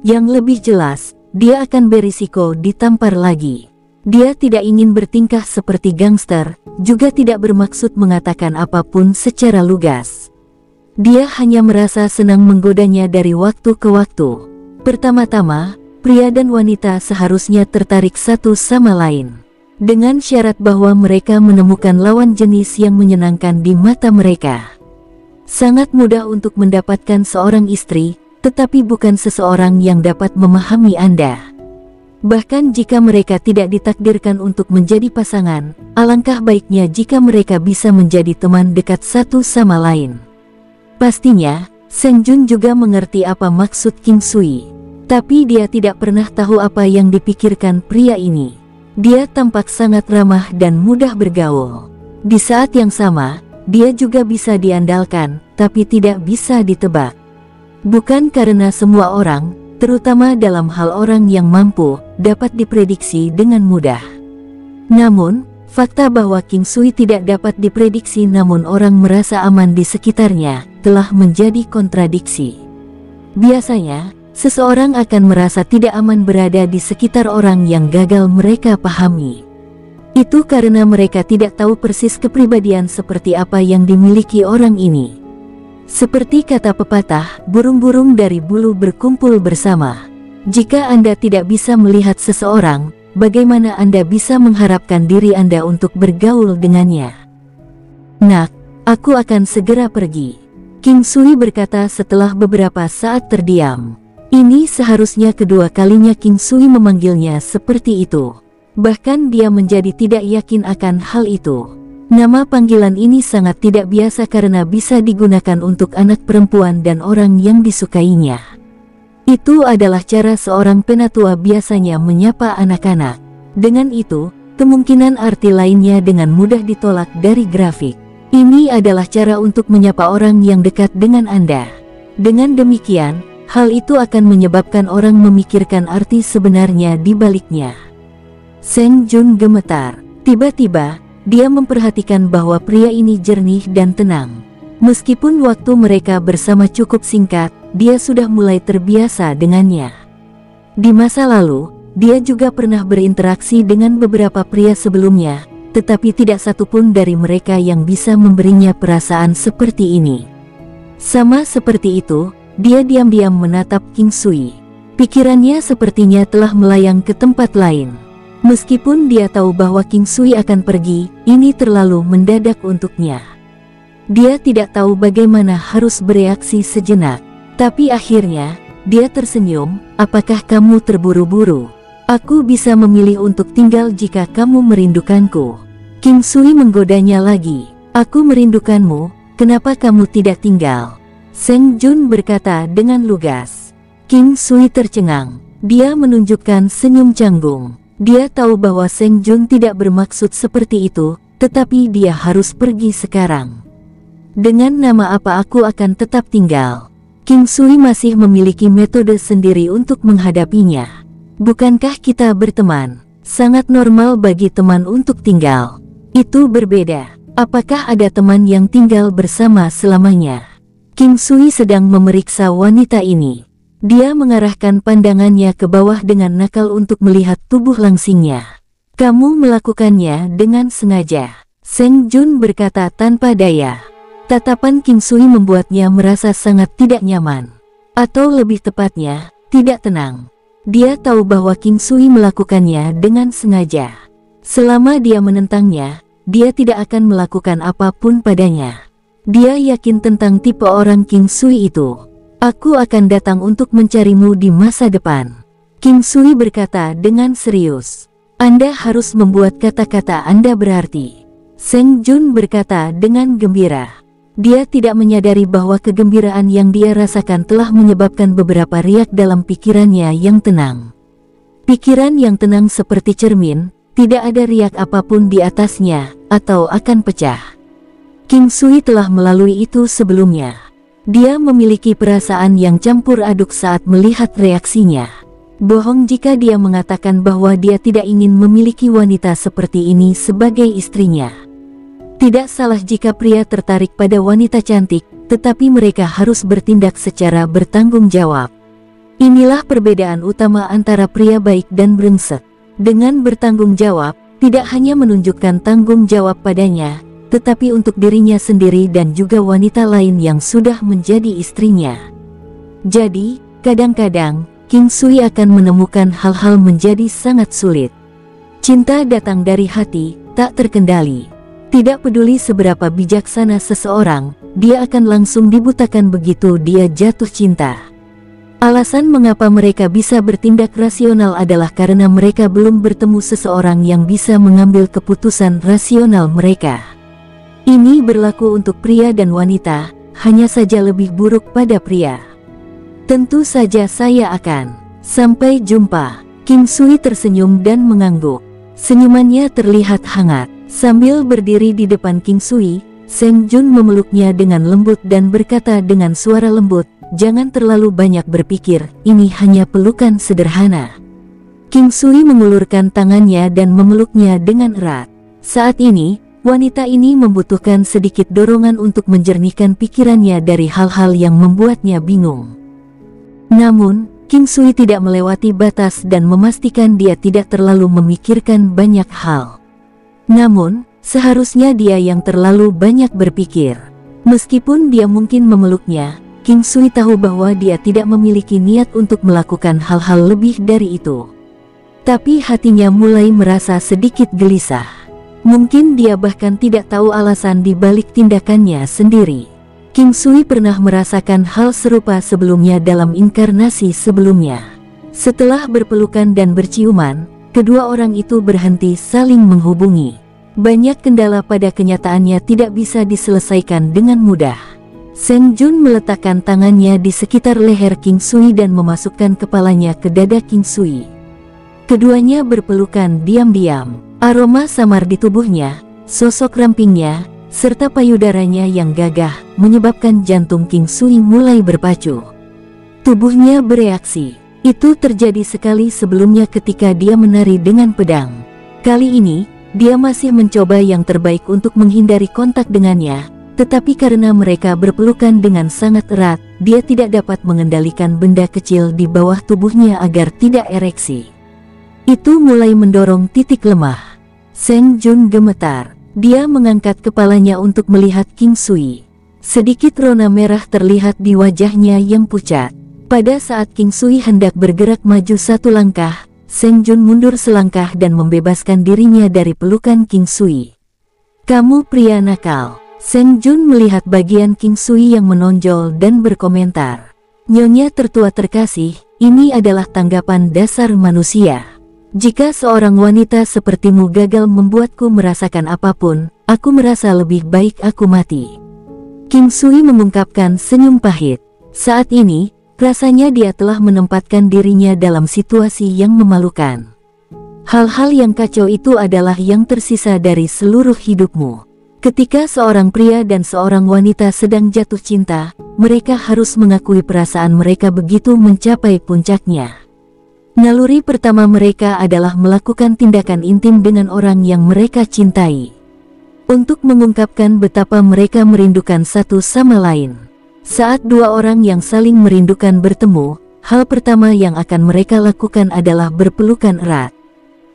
Yang lebih jelas, dia akan berisiko ditampar lagi. Dia tidak ingin bertingkah seperti gangster, juga tidak bermaksud mengatakan apapun secara lugas. Dia hanya merasa senang menggodanya dari waktu ke waktu. Pertama-tama, pria dan wanita seharusnya tertarik satu sama lain, dengan syarat bahwa mereka menemukan lawan jenis yang menyenangkan di mata mereka. Sangat mudah untuk mendapatkan seorang istri, tetapi bukan seseorang yang dapat memahami Anda. Bahkan jika mereka tidak ditakdirkan untuk menjadi pasangan, alangkah baiknya jika mereka bisa menjadi teman dekat satu sama lain. Pastinya, Seng Jun juga mengerti apa maksud King Sui. Tapi dia tidak pernah tahu apa yang dipikirkan pria ini. Dia tampak sangat ramah dan mudah bergaul. Di saat yang sama, dia juga bisa diandalkan, tapi tidak bisa ditebak. Bukan karena semua orang, terutama dalam hal orang yang mampu, dapat diprediksi dengan mudah. Namun, fakta bahwa King Sui tidak dapat diprediksi namun orang merasa aman di sekitarnya, telah menjadi kontradiksi. Biasanya, seseorang akan merasa tidak aman berada di sekitar orang yang gagal mereka pahami. Itu karena mereka tidak tahu persis kepribadian seperti apa yang dimiliki orang ini. Seperti kata pepatah, burung-burung dari bulu berkumpul bersama. Jika Anda tidak bisa melihat seseorang, bagaimana Anda bisa mengharapkan diri Anda untuk bergaul dengannya? Nak, aku akan segera pergi, King Sui berkata setelah beberapa saat terdiam. Ini seharusnya kedua kalinya King Sui memanggilnya seperti itu. Bahkan dia menjadi tidak yakin akan hal itu. Nama panggilan ini sangat tidak biasa karena bisa digunakan untuk anak perempuan dan orang yang disukainya. Itu adalah cara seorang penatua biasanya menyapa anak-anak. Dengan itu, kemungkinan arti lainnya dengan mudah ditolak dari grafik. Ini adalah cara untuk menyapa orang yang dekat dengan Anda. Dengan demikian, hal itu akan menyebabkan orang memikirkan arti sebenarnya di baliknya. Seng Jun gemetar. Tiba-tiba, dia memperhatikan bahwa pria ini jernih dan tenang. Meskipun waktu mereka bersama cukup singkat, dia sudah mulai terbiasa dengannya. Di masa lalu, dia juga pernah berinteraksi dengan beberapa pria sebelumnya, tetapi tidak satupun dari mereka yang bisa memberinya perasaan seperti ini. Sama seperti itu, dia diam-diam menatap King Sui. Pikirannya sepertinya telah melayang ke tempat lain. Meskipun dia tahu bahwa King Sui akan pergi, ini terlalu mendadak untuknya. Dia tidak tahu bagaimana harus bereaksi sejenak. Tapi akhirnya, dia tersenyum, apakah kamu terburu-buru? Aku bisa memilih untuk tinggal jika kamu merindukanku. King Sui menggodanya lagi. Aku merindukanmu, kenapa kamu tidak tinggal? Seng Jun berkata dengan lugas. King Sui tercengang. Dia menunjukkan senyum canggung. Dia tahu bahwa Seng Jun tidak bermaksud seperti itu, tetapi dia harus pergi sekarang. Dengan nama apa aku akan tetap tinggal? King Sui masih memiliki metode sendiri untuk menghadapinya. Bukankah kita berteman? Sangat normal bagi teman untuk tinggal. Itu berbeda. Apakah ada teman yang tinggal bersama selamanya? King Sui sedang memeriksa wanita ini. Dia mengarahkan pandangannya ke bawah dengan nakal untuk melihat tubuh langsingnya. Kamu melakukannya dengan sengaja, Seng Jun berkata tanpa daya. Tatapan King Sui membuatnya merasa sangat tidak nyaman. Atau lebih tepatnya, tidak tenang. Dia tahu bahwa King Sui melakukannya dengan sengaja. Selama dia menentangnya, dia tidak akan melakukan apapun padanya. Dia yakin tentang tipe orang King Sui itu. Aku akan datang untuk mencarimu di masa depan. King Sui berkata dengan serius. Anda harus membuat kata-kata Anda berarti. Seng Jun berkata dengan gembira. Dia tidak menyadari bahwa kegembiraan yang dia rasakan telah menyebabkan beberapa riak dalam pikirannya yang tenang. Pikiran yang tenang seperti cermin, tidak ada riak apapun di atasnya, atau akan pecah. King Sui telah melalui itu sebelumnya. Dia memiliki perasaan yang campur aduk saat melihat reaksinya. Bohong jika dia mengatakan bahwa dia tidak ingin memiliki wanita seperti ini sebagai istrinya. Tidak salah jika pria tertarik pada wanita cantik, tetapi mereka harus bertindak secara bertanggung jawab. Inilah perbedaan utama antara pria baik dan brengsek. Dengan bertanggung jawab, tidak hanya menunjukkan tanggung jawab padanya, tetapi untuk dirinya sendiri dan juga wanita lain yang sudah menjadi istrinya. Jadi, kadang-kadang, King Sui akan menemukan hal-hal menjadi sangat sulit. Cinta datang dari hati, tak terkendali. Tidak peduli seberapa bijaksana seseorang, dia akan langsung dibutakan begitu dia jatuh cinta. Alasan mengapa mereka bisa bertindak rasional adalah karena mereka belum bertemu seseorang yang bisa mengambil keputusan rasional mereka. Ini berlaku untuk pria dan wanita, hanya saja lebih buruk pada pria. Tentu saja saya akan. Sampai jumpa. King Sui tersenyum dan mengangguk. Senyumannya terlihat hangat. Sambil berdiri di depan King Sui, Seng Jun memeluknya dengan lembut dan berkata dengan suara lembut, "Jangan terlalu banyak berpikir, ini hanya pelukan sederhana." King Sui mengulurkan tangannya dan memeluknya dengan erat. Saat ini, wanita ini membutuhkan sedikit dorongan untuk menjernihkan pikirannya dari hal-hal yang membuatnya bingung. Namun, King Sui tidak melewati batas dan memastikan dia tidak terlalu memikirkan banyak hal. Namun, seharusnya dia yang terlalu banyak berpikir. Meskipun dia mungkin memeluknya, King Sui tahu bahwa dia tidak memiliki niat untuk melakukan hal-hal lebih dari itu. Tapi hatinya mulai merasa sedikit gelisah. Mungkin dia bahkan tidak tahu alasan di balik tindakannya sendiri. King Sui pernah merasakan hal serupa sebelumnya dalam inkarnasi sebelumnya. Setelah berpelukan dan berciuman, kedua orang itu berhenti saling menghubungi. Banyak kendala pada kenyataannya tidak bisa diselesaikan dengan mudah. Seng Jun meletakkan tangannya di sekitar leher King Sui dan memasukkan kepalanya ke dada King Sui. Keduanya berpelukan diam-diam. Aroma samar di tubuhnya, sosok rampingnya, serta payudaranya yang gagah, menyebabkan jantung King Sui mulai berpacu. Tubuhnya bereaksi. Itu terjadi sekali sebelumnya ketika dia menari dengan pedang. Kali ini, dia masih mencoba yang terbaik untuk menghindari kontak dengannya, tetapi karena mereka berpelukan dengan sangat erat, dia tidak dapat mengendalikan benda kecil di bawah tubuhnya agar tidak ereksi. Itu mulai mendorong titik lemah. Seng Jun gemetar. Dia mengangkat kepalanya untuk melihat King Sui. Sedikit rona merah terlihat di wajahnya yang pucat. Pada saat King Sui hendak bergerak maju satu langkah, Seng Jun mundur selangkah dan membebaskan dirinya dari pelukan King Sui. "Kamu pria nakal." Seng Jun melihat bagian King Sui yang menonjol dan berkomentar, "Nyonya tertua terkasih, ini adalah tanggapan dasar manusia. Jika seorang wanita sepertimu gagal membuatku merasakan apapun, aku merasa lebih baik aku mati." King Sui mengungkapkan senyum pahit. Saat ini, Rasanya dia telah menempatkan dirinya dalam situasi yang memalukan. Hal-hal yang kacau itu adalah yang tersisa dari seluruh hidupmu. Ketika seorang pria dan seorang wanita sedang jatuh cinta, mereka harus mengakui perasaan mereka begitu mencapai puncaknya. Naluri pertama mereka adalah melakukan tindakan intim dengan orang yang mereka cintai, untuk mengungkapkan betapa mereka merindukan satu sama lain. Saat dua orang yang saling merindukan bertemu, hal pertama yang akan mereka lakukan adalah berpelukan erat.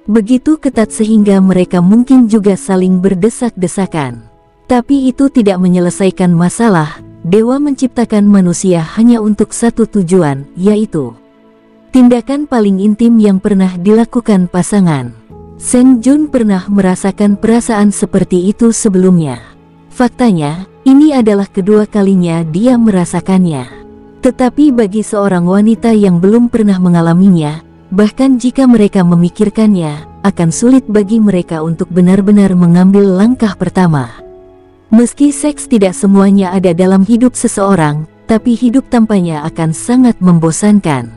Begitu ketat sehingga mereka mungkin juga saling berdesak-desakan. Tapi itu tidak menyelesaikan masalah. Dewa menciptakan manusia hanya untuk satu tujuan, yaitu tindakan paling intim yang pernah dilakukan pasangan. Seng Jun pernah merasakan perasaan seperti itu sebelumnya. Faktanya, ini adalah kedua kalinya dia merasakannya. Tetapi bagi seorang wanita yang belum pernah mengalaminya, bahkan jika mereka memikirkannya, akan sulit bagi mereka untuk benar-benar mengambil langkah pertama. Meski seks tidak semuanya ada dalam hidup seseorang, tapi hidup tanpanya akan sangat membosankan.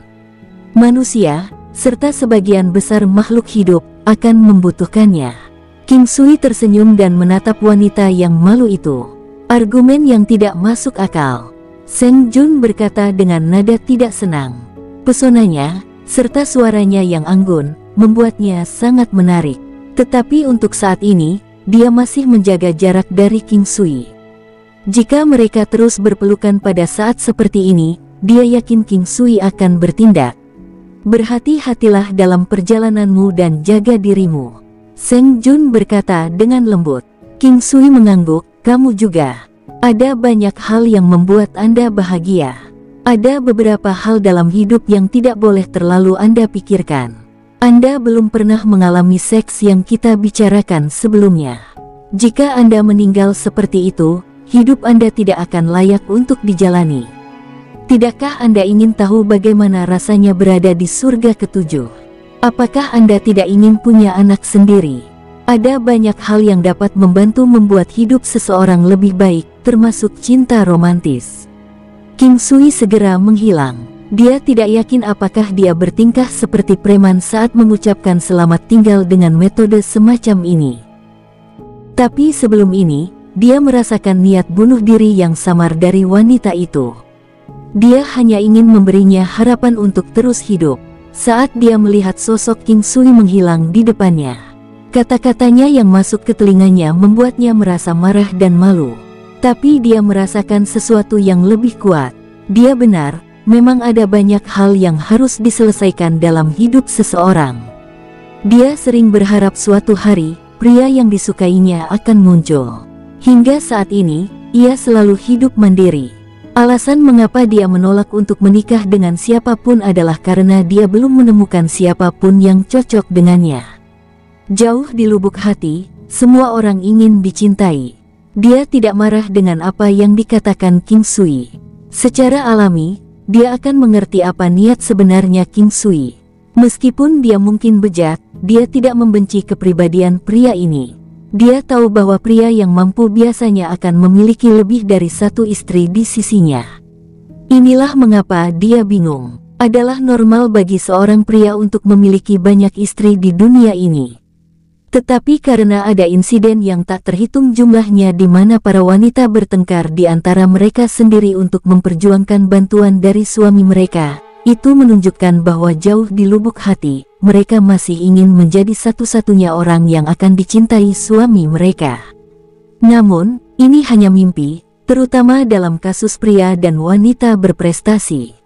Manusia, serta sebagian besar makhluk hidup, akan membutuhkannya. King Sui tersenyum dan menatap wanita yang malu itu. Argumen yang tidak masuk akal. Seng Jun berkata dengan nada tidak senang. Pesonanya, serta suaranya yang anggun, membuatnya sangat menarik. Tetapi untuk saat ini, dia masih menjaga jarak dari King Sui. Jika mereka terus berpelukan pada saat seperti ini, dia yakin King Sui akan bertindak. Berhati-hatilah dalam perjalananmu dan jaga dirimu, Seng Jun berkata dengan lembut. King Sui mengangguk, kamu juga. Ada banyak hal yang membuat Anda bahagia. Ada beberapa hal dalam hidup yang tidak boleh terlalu Anda pikirkan. Anda belum pernah mengalami seks yang kita bicarakan sebelumnya. Jika Anda meninggal seperti itu, hidup Anda tidak akan layak untuk dijalani. Tidakkah Anda ingin tahu bagaimana rasanya berada di surga ketujuh? Apakah Anda tidak ingin punya anak sendiri? Ada banyak hal yang dapat membantu membuat hidup seseorang lebih baik, termasuk cinta romantis. King Sui segera menghilang. Dia tidak yakin apakah dia bertingkah seperti preman saat mengucapkan selamat tinggal dengan metode semacam ini. Tapi sebelum ini, dia merasakan niat bunuh diri yang samar dari wanita itu. Dia hanya ingin memberinya harapan untuk terus hidup. Saat dia melihat sosok King Sui menghilang di depannya, kata-katanya yang masuk ke telinganya membuatnya merasa marah dan malu. Tapi dia merasakan sesuatu yang lebih kuat. Dia benar, memang ada banyak hal yang harus diselesaikan dalam hidup seseorang. Dia sering berharap suatu hari, pria yang disukainya akan muncul. Hingga saat ini, ia selalu hidup mandiri. Alasan mengapa dia menolak untuk menikah dengan siapapun adalah karena dia belum menemukan siapapun yang cocok dengannya. Jauh di lubuk hati, semua orang ingin dicintai. Dia tidak marah dengan apa yang dikatakan King Sui. Secara alami, dia akan mengerti apa niat sebenarnya King Sui. Meskipun dia mungkin bejat, dia tidak membenci kepribadian pria ini. Dia tahu bahwa pria yang mampu biasanya akan memiliki lebih dari satu istri di sisinya. Inilah mengapa dia bingung. Adalah normal bagi seorang pria untuk memiliki banyak istri di dunia ini. Tetapi karena ada insiden yang tak terhitung jumlahnya di mana para wanita bertengkar di antara mereka sendiri untuk memperjuangkan bantuan dari suami mereka, itu menunjukkan bahwa jauh di lubuk hati, mereka masih ingin menjadi satu-satunya orang yang akan dicintai suami mereka. Namun, ini hanya mimpi, terutama dalam kasus pria dan wanita berprestasi.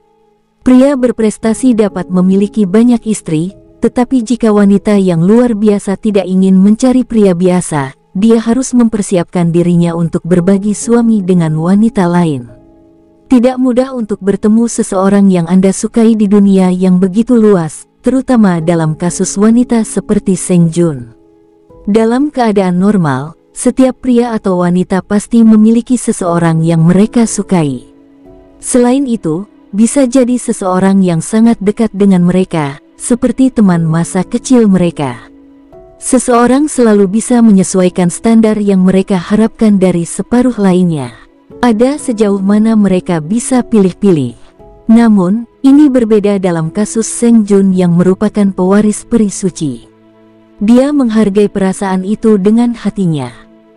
Pria berprestasi dapat memiliki banyak istri, tetapi jika wanita yang luar biasa tidak ingin mencari pria biasa, dia harus mempersiapkan dirinya untuk berbagi suami dengan wanita lain. Tidak mudah untuk bertemu seseorang yang Anda sukai di dunia yang begitu luas, terutama dalam kasus wanita seperti Seng Jun. Dalam keadaan normal, setiap pria atau wanita pasti memiliki seseorang yang mereka sukai. Selain itu, bisa jadi seseorang yang sangat dekat dengan mereka, seperti teman masa kecil mereka. Seseorang selalu bisa menyesuaikan standar yang mereka harapkan dari separuh lainnya. Ada sejauh mana mereka bisa pilih-pilih. Namun, ini berbeda dalam kasus Seng Jun yang merupakan pewaris peri suci. Dia menghargai perasaan itu dengan hatinya.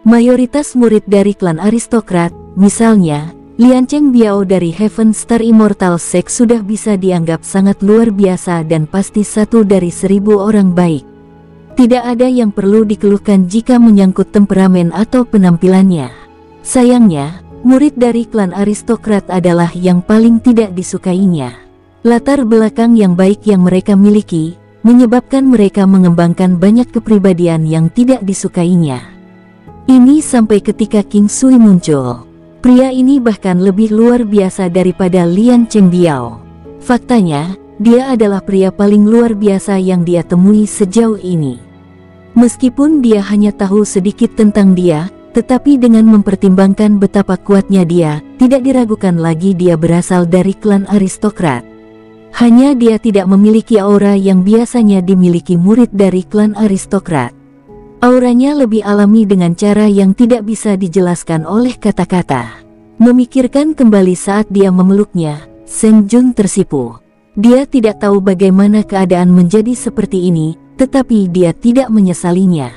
Mayoritas murid dari klan aristokrat, misalnya, Lian Cheng Biao dari Heaven Star Immortal Sect sudah bisa dianggap sangat luar biasa dan pasti satu dari 1000 orang baik. Tidak ada yang perlu dikeluhkan jika menyangkut temperamen atau penampilannya. Sayangnya, murid dari klan aristokrat adalah yang paling tidak disukainya. Latar belakang yang baik yang mereka miliki, menyebabkan mereka mengembangkan banyak kepribadian yang tidak disukainya. Ini sampai ketika King Sui muncul. Pria ini bahkan lebih luar biasa daripada Lian Cheng Biao. Faktanya, dia adalah pria paling luar biasa yang dia temui sejauh ini. Meskipun dia hanya tahu sedikit tentang dia, tetapi dengan mempertimbangkan betapa kuatnya dia, tidak diragukan lagi dia berasal dari klan aristokrat. Hanya dia tidak memiliki aura yang biasanya dimiliki murid dari klan aristokrat. Auranya lebih alami dengan cara yang tidak bisa dijelaskan oleh kata-kata. Memikirkan kembali saat dia memeluknya, Seng Jun tersipu. Dia tidak tahu bagaimana keadaan menjadi seperti ini, tetapi dia tidak menyesalinya.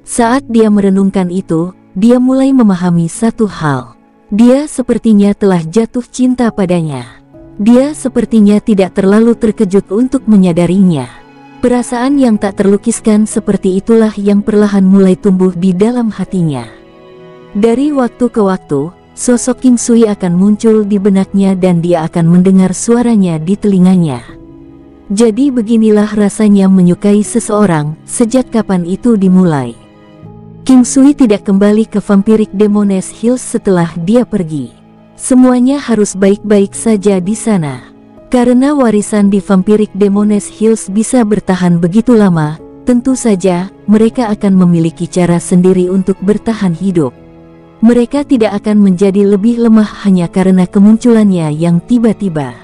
Saat dia merenungkan itu, dia mulai memahami satu hal. Dia sepertinya telah jatuh cinta padanya. Dia sepertinya tidak terlalu terkejut untuk menyadarinya. Perasaan yang tak terlukiskan seperti itulah yang perlahan mulai tumbuh di dalam hatinya. Dari waktu ke waktu, sosok King Sui akan muncul di benaknya dan dia akan mendengar suaranya di telinganya. Jadi beginilah rasanya menyukai seseorang, sejak kapan itu dimulai. King Sui tidak kembali ke Vampiric Demoness Hills setelah dia pergi. Semuanya harus baik-baik saja di sana. Karena warisan di Vampiric Demoness Hills bisa bertahan begitu lama, tentu saja mereka akan memiliki cara sendiri untuk bertahan hidup. Mereka tidak akan menjadi lebih lemah hanya karena kemunculannya yang tiba-tiba.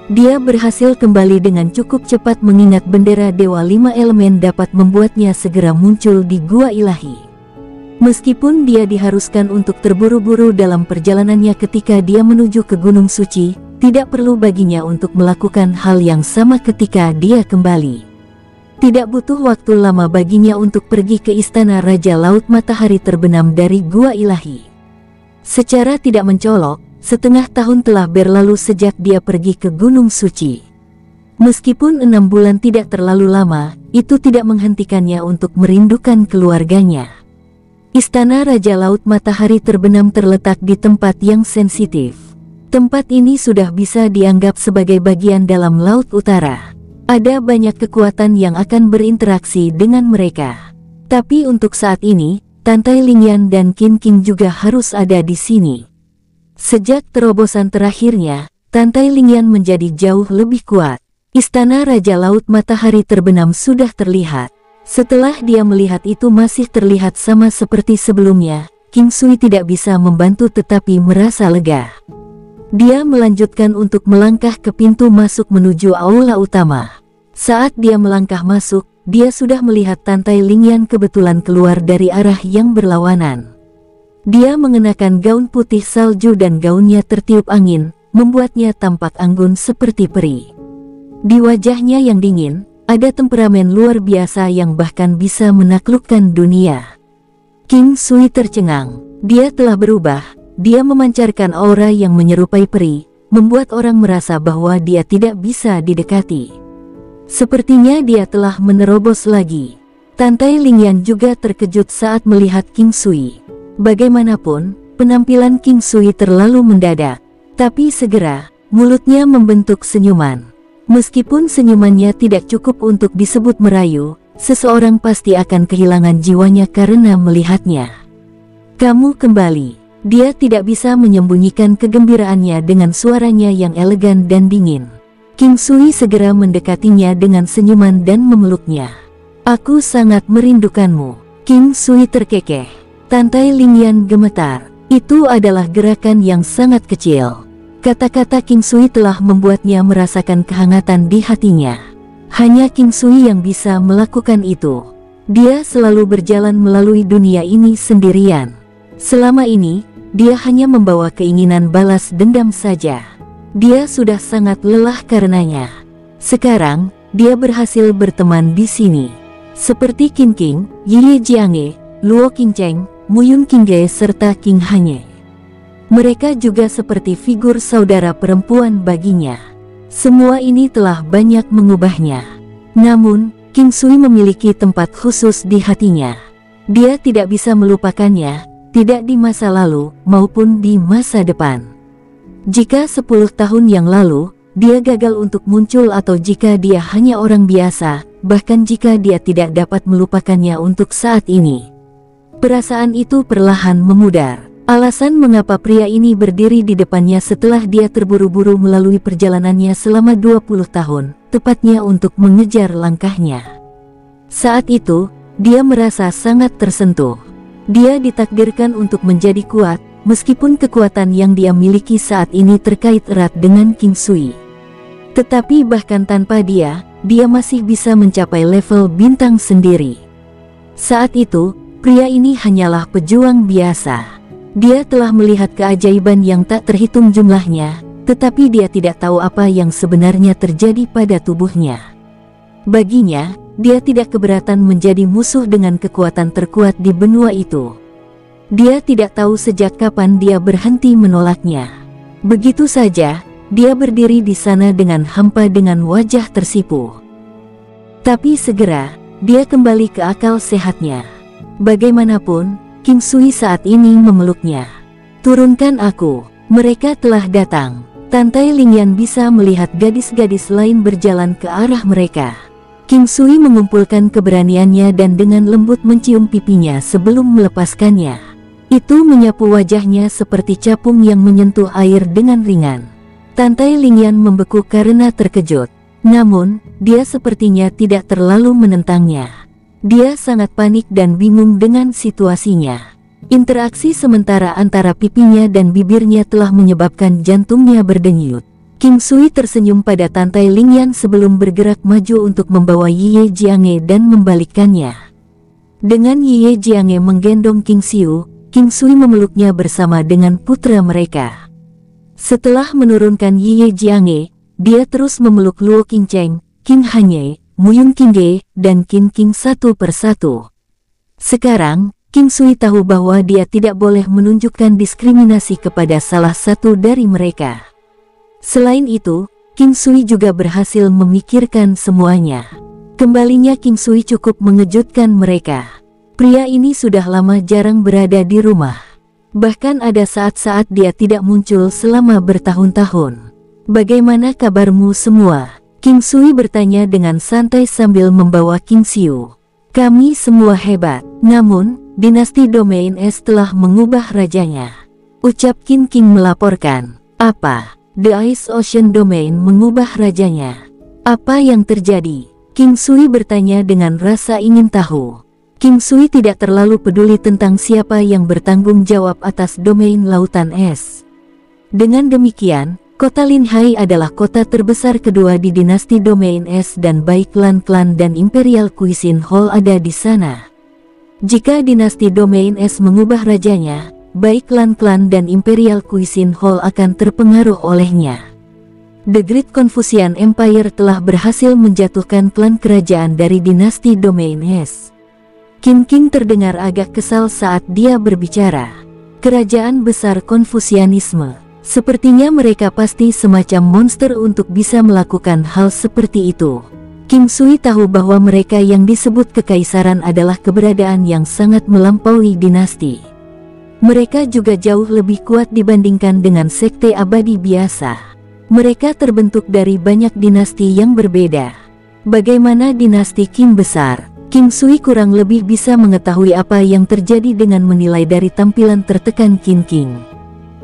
Dia berhasil kembali dengan cukup cepat mengingat bendera Dewa 5 Elemen dapat membuatnya segera muncul di Gua Ilahi. Meskipun dia diharuskan untuk terburu-buru dalam perjalanannya ketika dia menuju ke Gunung Suci, tidak perlu baginya untuk melakukan hal yang sama ketika dia kembali. Tidak butuh waktu lama baginya untuk pergi ke Istana Raja Laut Matahari terbenam dari Gua Ilahi. Secara tidak mencolok, setengah tahun telah berlalu sejak dia pergi ke Gunung Suci. Meskipun 6 bulan tidak terlalu lama, itu tidak menghentikannya untuk merindukan keluarganya. Istana Raja Laut Matahari terbenam terletak di tempat yang sensitif. Tempat ini sudah bisa dianggap sebagai bagian dalam Laut Utara. Ada banyak kekuatan yang akan berinteraksi dengan mereka. Tapi untuk saat ini, Tantai Lingyan dan Qin King juga harus ada di sini. Sejak terobosan terakhirnya, Tantai Lingyan menjadi jauh lebih kuat. Istana Raja Laut Matahari terbenam sudah terlihat. Setelah dia melihat itu masih terlihat sama seperti sebelumnya, King Sui tidak bisa membantu tetapi merasa lega. Dia melanjutkan untuk melangkah ke pintu masuk menuju aula utama. Saat dia melangkah masuk, dia sudah melihat Tantai Lingyan kebetulan keluar dari arah yang berlawanan. Dia mengenakan gaun putih salju dan gaunnya tertiup angin, membuatnya tampak anggun seperti peri. Di wajahnya yang dingin, ada temperamen luar biasa yang bahkan bisa menaklukkan dunia. King Sui tercengang. Dia telah berubah. Dia memancarkan aura yang menyerupai peri, membuat orang merasa bahwa dia tidak bisa didekati. Sepertinya dia telah menerobos lagi. Tantai Lingyan juga terkejut saat melihat King Sui. Bagaimanapun, penampilan King Sui terlalu mendadak. Tapi segera, mulutnya membentuk senyuman. Meskipun senyumannya tidak cukup untuk disebut merayu, seseorang pasti akan kehilangan jiwanya karena melihatnya. Kamu kembali. Dia tidak bisa menyembunyikan kegembiraannya dengan suaranya yang elegan dan dingin. King Sui segera mendekatinya dengan senyuman dan memeluknya. Aku sangat merindukanmu. King Sui terkekeh. Tantai Lingyan gemetar. Itu adalah gerakan yang sangat kecil. Kata-kata King Sui telah membuatnya merasakan kehangatan di hatinya. Hanya King Sui yang bisa melakukan itu. Dia selalu berjalan melalui dunia ini sendirian. Selama ini, dia hanya membawa keinginan balas dendam saja. Dia sudah sangat lelah karenanya. Sekarang, dia berhasil berteman di sini. Seperti Qin King, Ye Jiange, Luo Qingcheng, Muyun Qingge serta Qing Hanye. Mereka juga seperti figur saudara perempuan baginya. Semua ini telah banyak mengubahnya. Namun, King Sui memiliki tempat khusus di hatinya. Dia tidak bisa melupakannya, tidak di masa lalu maupun di masa depan. Jika 10 tahun yang lalu, dia gagal untuk muncul atau jika dia hanya orang biasa, bahkan jika dia tidak dapat melupakannya untuk saat ini. Perasaan itu perlahan memudar. Alasan mengapa pria ini berdiri di depannya setelah dia terburu-buru melalui perjalanannya selama 20 tahun, tepatnya untuk mengejar langkahnya. Saat itu, dia merasa sangat tersentuh. Dia ditakdirkan untuk menjadi kuat, meskipun kekuatan yang dia miliki saat ini terkait erat dengan King Sui. Tetapi bahkan tanpa dia masih bisa mencapai level bintang sendiri. Saat itu, pria ini hanyalah pejuang biasa. Dia telah melihat keajaiban yang tak terhitung jumlahnya, tetapi dia tidak tahu apa yang sebenarnya terjadi pada tubuhnya. Baginya, dia tidak keberatan menjadi musuh dengan kekuatan terkuat di benua itu. Dia tidak tahu sejak kapan dia berhenti menolaknya. Begitu saja, dia berdiri di sana dengan hampa dengan wajah tersipu. Tapi segera, dia kembali ke akal sehatnya. Bagaimanapun, King Sui saat ini memeluknya. "Turunkan aku, mereka telah datang." Tantai Lingyan bisa melihat gadis-gadis lain berjalan ke arah mereka. King Sui mengumpulkan keberaniannya dan dengan lembut mencium pipinya sebelum melepaskannya. Itu menyapu wajahnya seperti capung yang menyentuh air dengan ringan. Tantai Lingyan membeku karena terkejut. Namun, dia sepertinya tidak terlalu menentangnya. Dia sangat panik dan bingung dengan situasinya. Interaksi sementara antara pipinya dan bibirnya telah menyebabkan jantungnya berdenyut. King Sui tersenyum pada Tantai Lingyan sebelum bergerak maju untuk membawa Ye Jiange dan membalikkannya. Dengan Ye Jiange menggendong King Siu, King Sui memeluknya bersama dengan putra mereka. Setelah menurunkan Ye Jiange, dia terus memeluk Luo Qingcheng, Qing Hanye, Muyun Qingge, dan Qin King satu persatu. Sekarang, King Sui tahu bahwa dia tidak boleh menunjukkan diskriminasi kepada salah satu dari mereka. Selain itu, King Sui juga berhasil memikirkan semuanya. Kembalinya King Sui cukup mengejutkan mereka. Pria ini sudah lama jarang berada di rumah. Bahkan ada saat-saat dia tidak muncul selama bertahun-tahun. "Bagaimana kabarmu semua?" King Sui bertanya dengan santai sambil membawa King Siu. "Kami semua hebat, namun, dinasti Domain S telah mengubah rajanya," ucap Qin King melaporkan. "Apa? The Ice Ocean Domain mengubah rajanya? Apa yang terjadi?" King Sui bertanya dengan rasa ingin tahu. King Sui tidak terlalu peduli tentang siapa yang bertanggung jawab atas domain Lautan Es. Dengan demikian, Kota Linhai adalah kota terbesar kedua di dinasti Domain S dan baik klan-klan dan Imperial Cuisine Hall ada di sana. Jika dinasti Domain S mengubah rajanya, baik klan-klan dan Imperial Cuisine Hall akan terpengaruh olehnya. The Great Confucian Empire telah berhasil menjatuhkan klan kerajaan dari dinasti Domain S. Qin King terdengar agak kesal saat dia berbicara. Kerajaan besar Konfusianisme. Sepertinya mereka pasti semacam monster untuk bisa melakukan hal seperti itu. King Sui tahu bahwa mereka yang disebut kekaisaran adalah keberadaan yang sangat melampaui dinasti. Mereka juga jauh lebih kuat dibandingkan dengan sekte abadi biasa. Mereka terbentuk dari banyak dinasti yang berbeda. Bagaimana dinasti Qin besar? King Sui kurang lebih bisa mengetahui apa yang terjadi dengan menilai dari tampilan tertekan Qin King.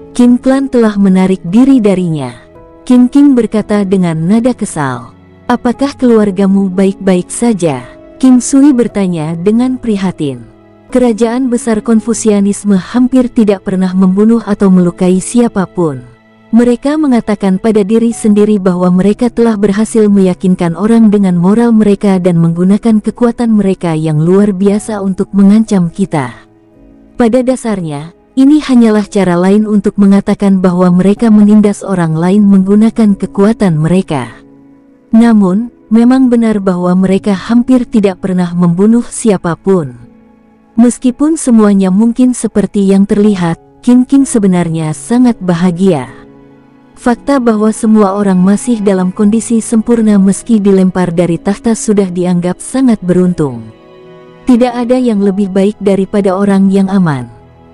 Qin Clan telah menarik diri darinya. Qin King berkata dengan nada kesal. "Apakah keluargamu baik-baik saja?" King Sui bertanya dengan prihatin. Kerajaan besar Konfusianisme hampir tidak pernah membunuh atau melukai siapapun. Mereka mengatakan pada diri sendiri bahwa mereka telah berhasil meyakinkan orang dengan moral mereka dan menggunakan kekuatan mereka yang luar biasa untuk mengancam kita. Pada dasarnya, Ini hanyalah cara lain untuk mengatakan bahwa mereka menindas orang lain menggunakan kekuatan mereka. Namun, memang benar bahwa mereka hampir tidak pernah membunuh siapapun. Meskipun semuanya mungkin seperti yang terlihat, Qin King sebenarnya sangat bahagia. Fakta bahwa semua orang masih dalam kondisi sempurna meski dilempar dari tahta sudah dianggap sangat beruntung. Tidak ada yang lebih baik daripada orang yang aman.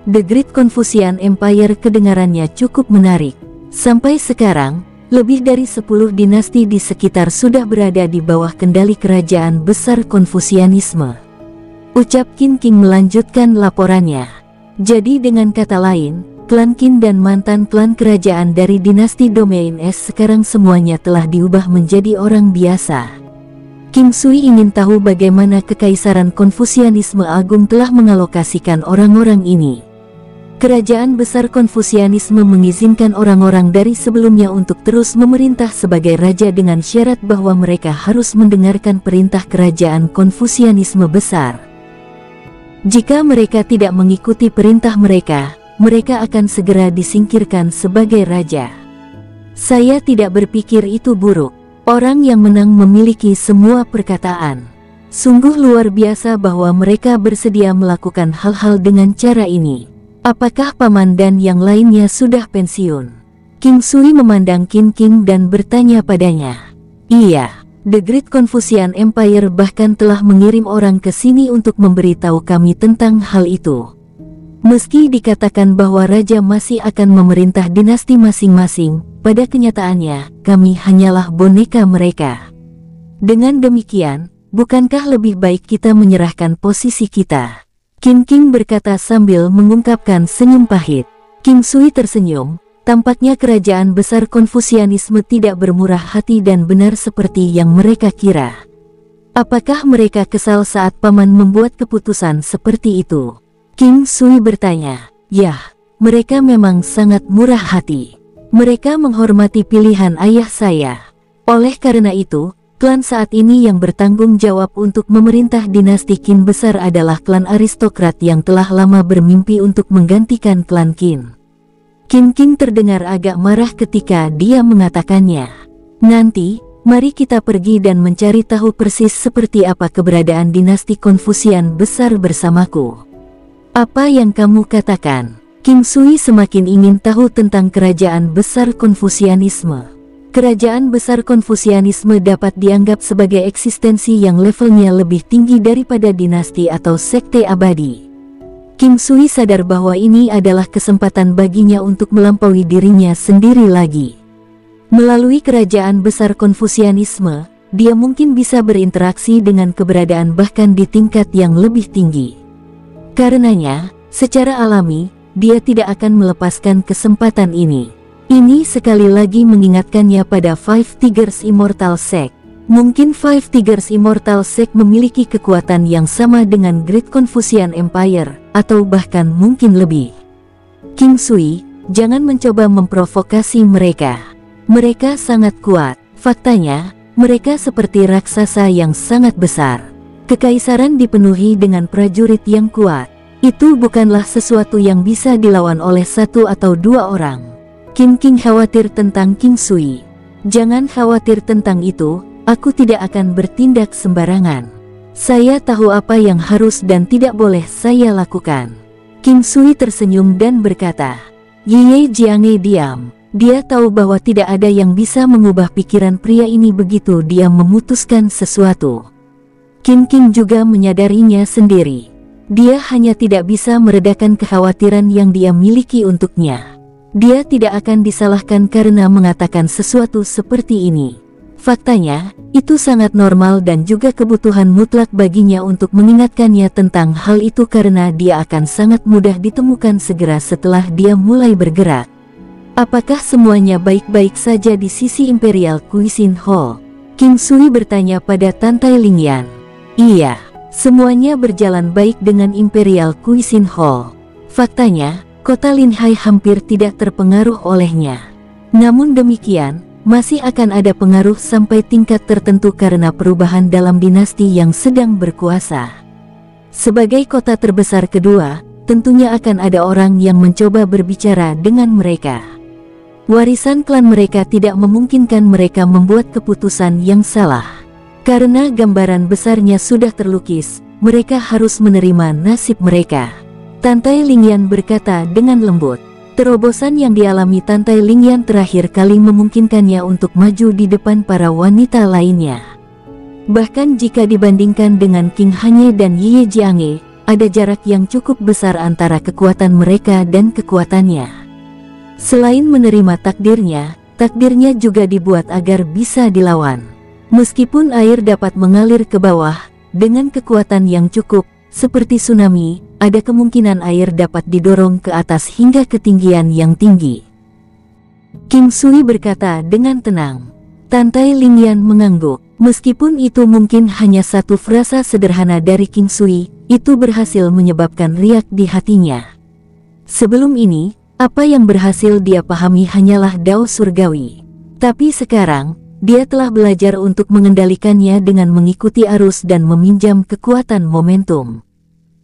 The Great Confucian Empire kedengarannya cukup menarik. Sampai sekarang, lebih dari 10 dinasti di sekitar sudah berada di bawah kendali kerajaan besar Konfusianisme. Ucap Qin King melanjutkan laporannya. Jadi dengan kata lain, klan Qin dan mantan klan kerajaan dari dinasti Domain Es sekarang semuanya telah diubah menjadi orang biasa. King Sui ingin tahu bagaimana kekaisaran Konfusianisme Agung telah mengalokasikan orang-orang ini. Kerajaan besar Konfusianisme mengizinkan orang-orang dari sebelumnya untuk terus memerintah sebagai raja dengan syarat bahwa mereka harus mendengarkan perintah kerajaan Konfusianisme besar. Jika mereka tidak mengikuti perintah mereka, mereka akan segera disingkirkan sebagai raja. Saya tidak berpikir itu buruk. Orang yang menang memiliki semua perkataan. Sungguh luar biasa bahwa mereka bersedia melakukan hal-hal dengan cara ini. Apakah paman dan yang lainnya sudah pensiun? King Sui memandang Qin King dan bertanya padanya. Iya, The Great Confucian Empire bahkan telah mengirim orang ke sini untuk memberitahu kami tentang hal itu. Meski dikatakan bahwa raja masih akan memerintah dinasti masing-masing, pada kenyataannya, kami hanyalah boneka mereka. Dengan demikian, bukankah lebih baik kita menyerahkan posisi kita? Qin King berkata sambil mengungkapkan senyum pahit. King Sui tersenyum, tampaknya kerajaan besar Konfusianisme tidak bermurah hati dan benar seperti yang mereka kira. Apakah mereka kesal saat paman membuat keputusan seperti itu? King Sui bertanya. Ya, mereka memang sangat murah hati. Mereka menghormati pilihan ayah saya. Oleh karena itu, klan saat ini yang bertanggung jawab untuk memerintah dinasti Qin besar adalah klan aristokrat yang telah lama bermimpi untuk menggantikan klan Qin. Qin King terdengar agak marah ketika dia mengatakannya. Nanti, mari kita pergi dan mencari tahu persis seperti apa keberadaan dinasti Konfusian besar bersamaku. Apa yang kamu katakan? King Sui semakin ingin tahu tentang kerajaan besar Konfusianisme. Kerajaan besar Konfusianisme dapat dianggap sebagai eksistensi yang levelnya lebih tinggi daripada dinasti atau sekte abadi. King Sui sadar bahwa ini adalah kesempatan baginya untuk melampaui dirinya sendiri lagi. Melalui kerajaan besar Konfusianisme, dia mungkin bisa berinteraksi dengan keberadaan bahkan di tingkat yang lebih tinggi. Karenanya, secara alami, dia tidak akan melepaskan kesempatan ini. Ini sekali lagi mengingatkannya pada Five Tigers Immortal Sect. Mungkin Five Tigers Immortal Sect memiliki kekuatan yang sama dengan Great Confucian Empire, atau bahkan mungkin lebih. King Sui, jangan mencoba memprovokasi mereka. Mereka sangat kuat. Faktanya, mereka seperti raksasa yang sangat besar. Kekaisaran dipenuhi dengan prajurit yang kuat. Itu bukanlah sesuatu yang bisa dilawan oleh satu atau dua orang. Qin King khawatir tentang King Sui. Jangan khawatir tentang itu, aku tidak akan bertindak sembarangan. Saya tahu apa yang harus dan tidak boleh saya lakukan. King Sui tersenyum dan berkata. Ye Jiange diam. Dia tahu bahwa tidak ada yang bisa mengubah pikiran pria ini begitu dia memutuskan sesuatu. Qin King juga menyadarinya sendiri. Dia hanya tidak bisa meredakan kekhawatiran yang dia miliki untuknya. Dia tidak akan disalahkan karena mengatakan sesuatu seperti ini. Faktanya, itu sangat normal dan juga kebutuhan mutlak baginya untuk mengingatkannya tentang hal itu karena dia akan sangat mudah ditemukan segera setelah dia mulai bergerak. Apakah semuanya baik-baik saja di sisi Imperial Cuisine Hall? King Sui bertanya pada Tantai Lingyan. Iya, semuanya berjalan baik dengan Imperial Cuisine Hall. Faktanya, kota Linhai hampir tidak terpengaruh olehnya. Namun demikian, masih akan ada pengaruh sampai tingkat tertentu karena perubahan dalam dinasti yang sedang berkuasa. Sebagai kota terbesar kedua, tentunya akan ada orang yang mencoba berbicara dengan mereka. Warisan klan mereka tidak memungkinkan mereka membuat keputusan yang salah. Karena gambaran besarnya sudah terlukis, mereka harus menerima nasib mereka. Tantai Lingyan berkata dengan lembut. Terobosan yang dialami Tantai Lingyan terakhir kali memungkinkannya untuk maju di depan para wanita lainnya. Bahkan jika dibandingkan dengan King Hanye dan Ye Jiange, ada jarak yang cukup besar antara kekuatan mereka dan kekuatannya. Selain menerima takdirnya juga dibuat agar bisa dilawan. Meskipun air dapat mengalir ke bawah, dengan kekuatan yang cukup, seperti tsunami, ada kemungkinan air dapat didorong ke atas hingga ketinggian yang tinggi. King Sui berkata dengan tenang. Tantai Lingyan mengangguk. Meskipun itu mungkin hanya satu frasa sederhana dari King Sui, itu berhasil menyebabkan riak di hatinya. Sebelum ini, apa yang berhasil dia pahami hanyalah Dao Surgawi. Tapi sekarang, dia telah belajar untuk mengendalikannya dengan mengikuti arus dan meminjam kekuatan momentum.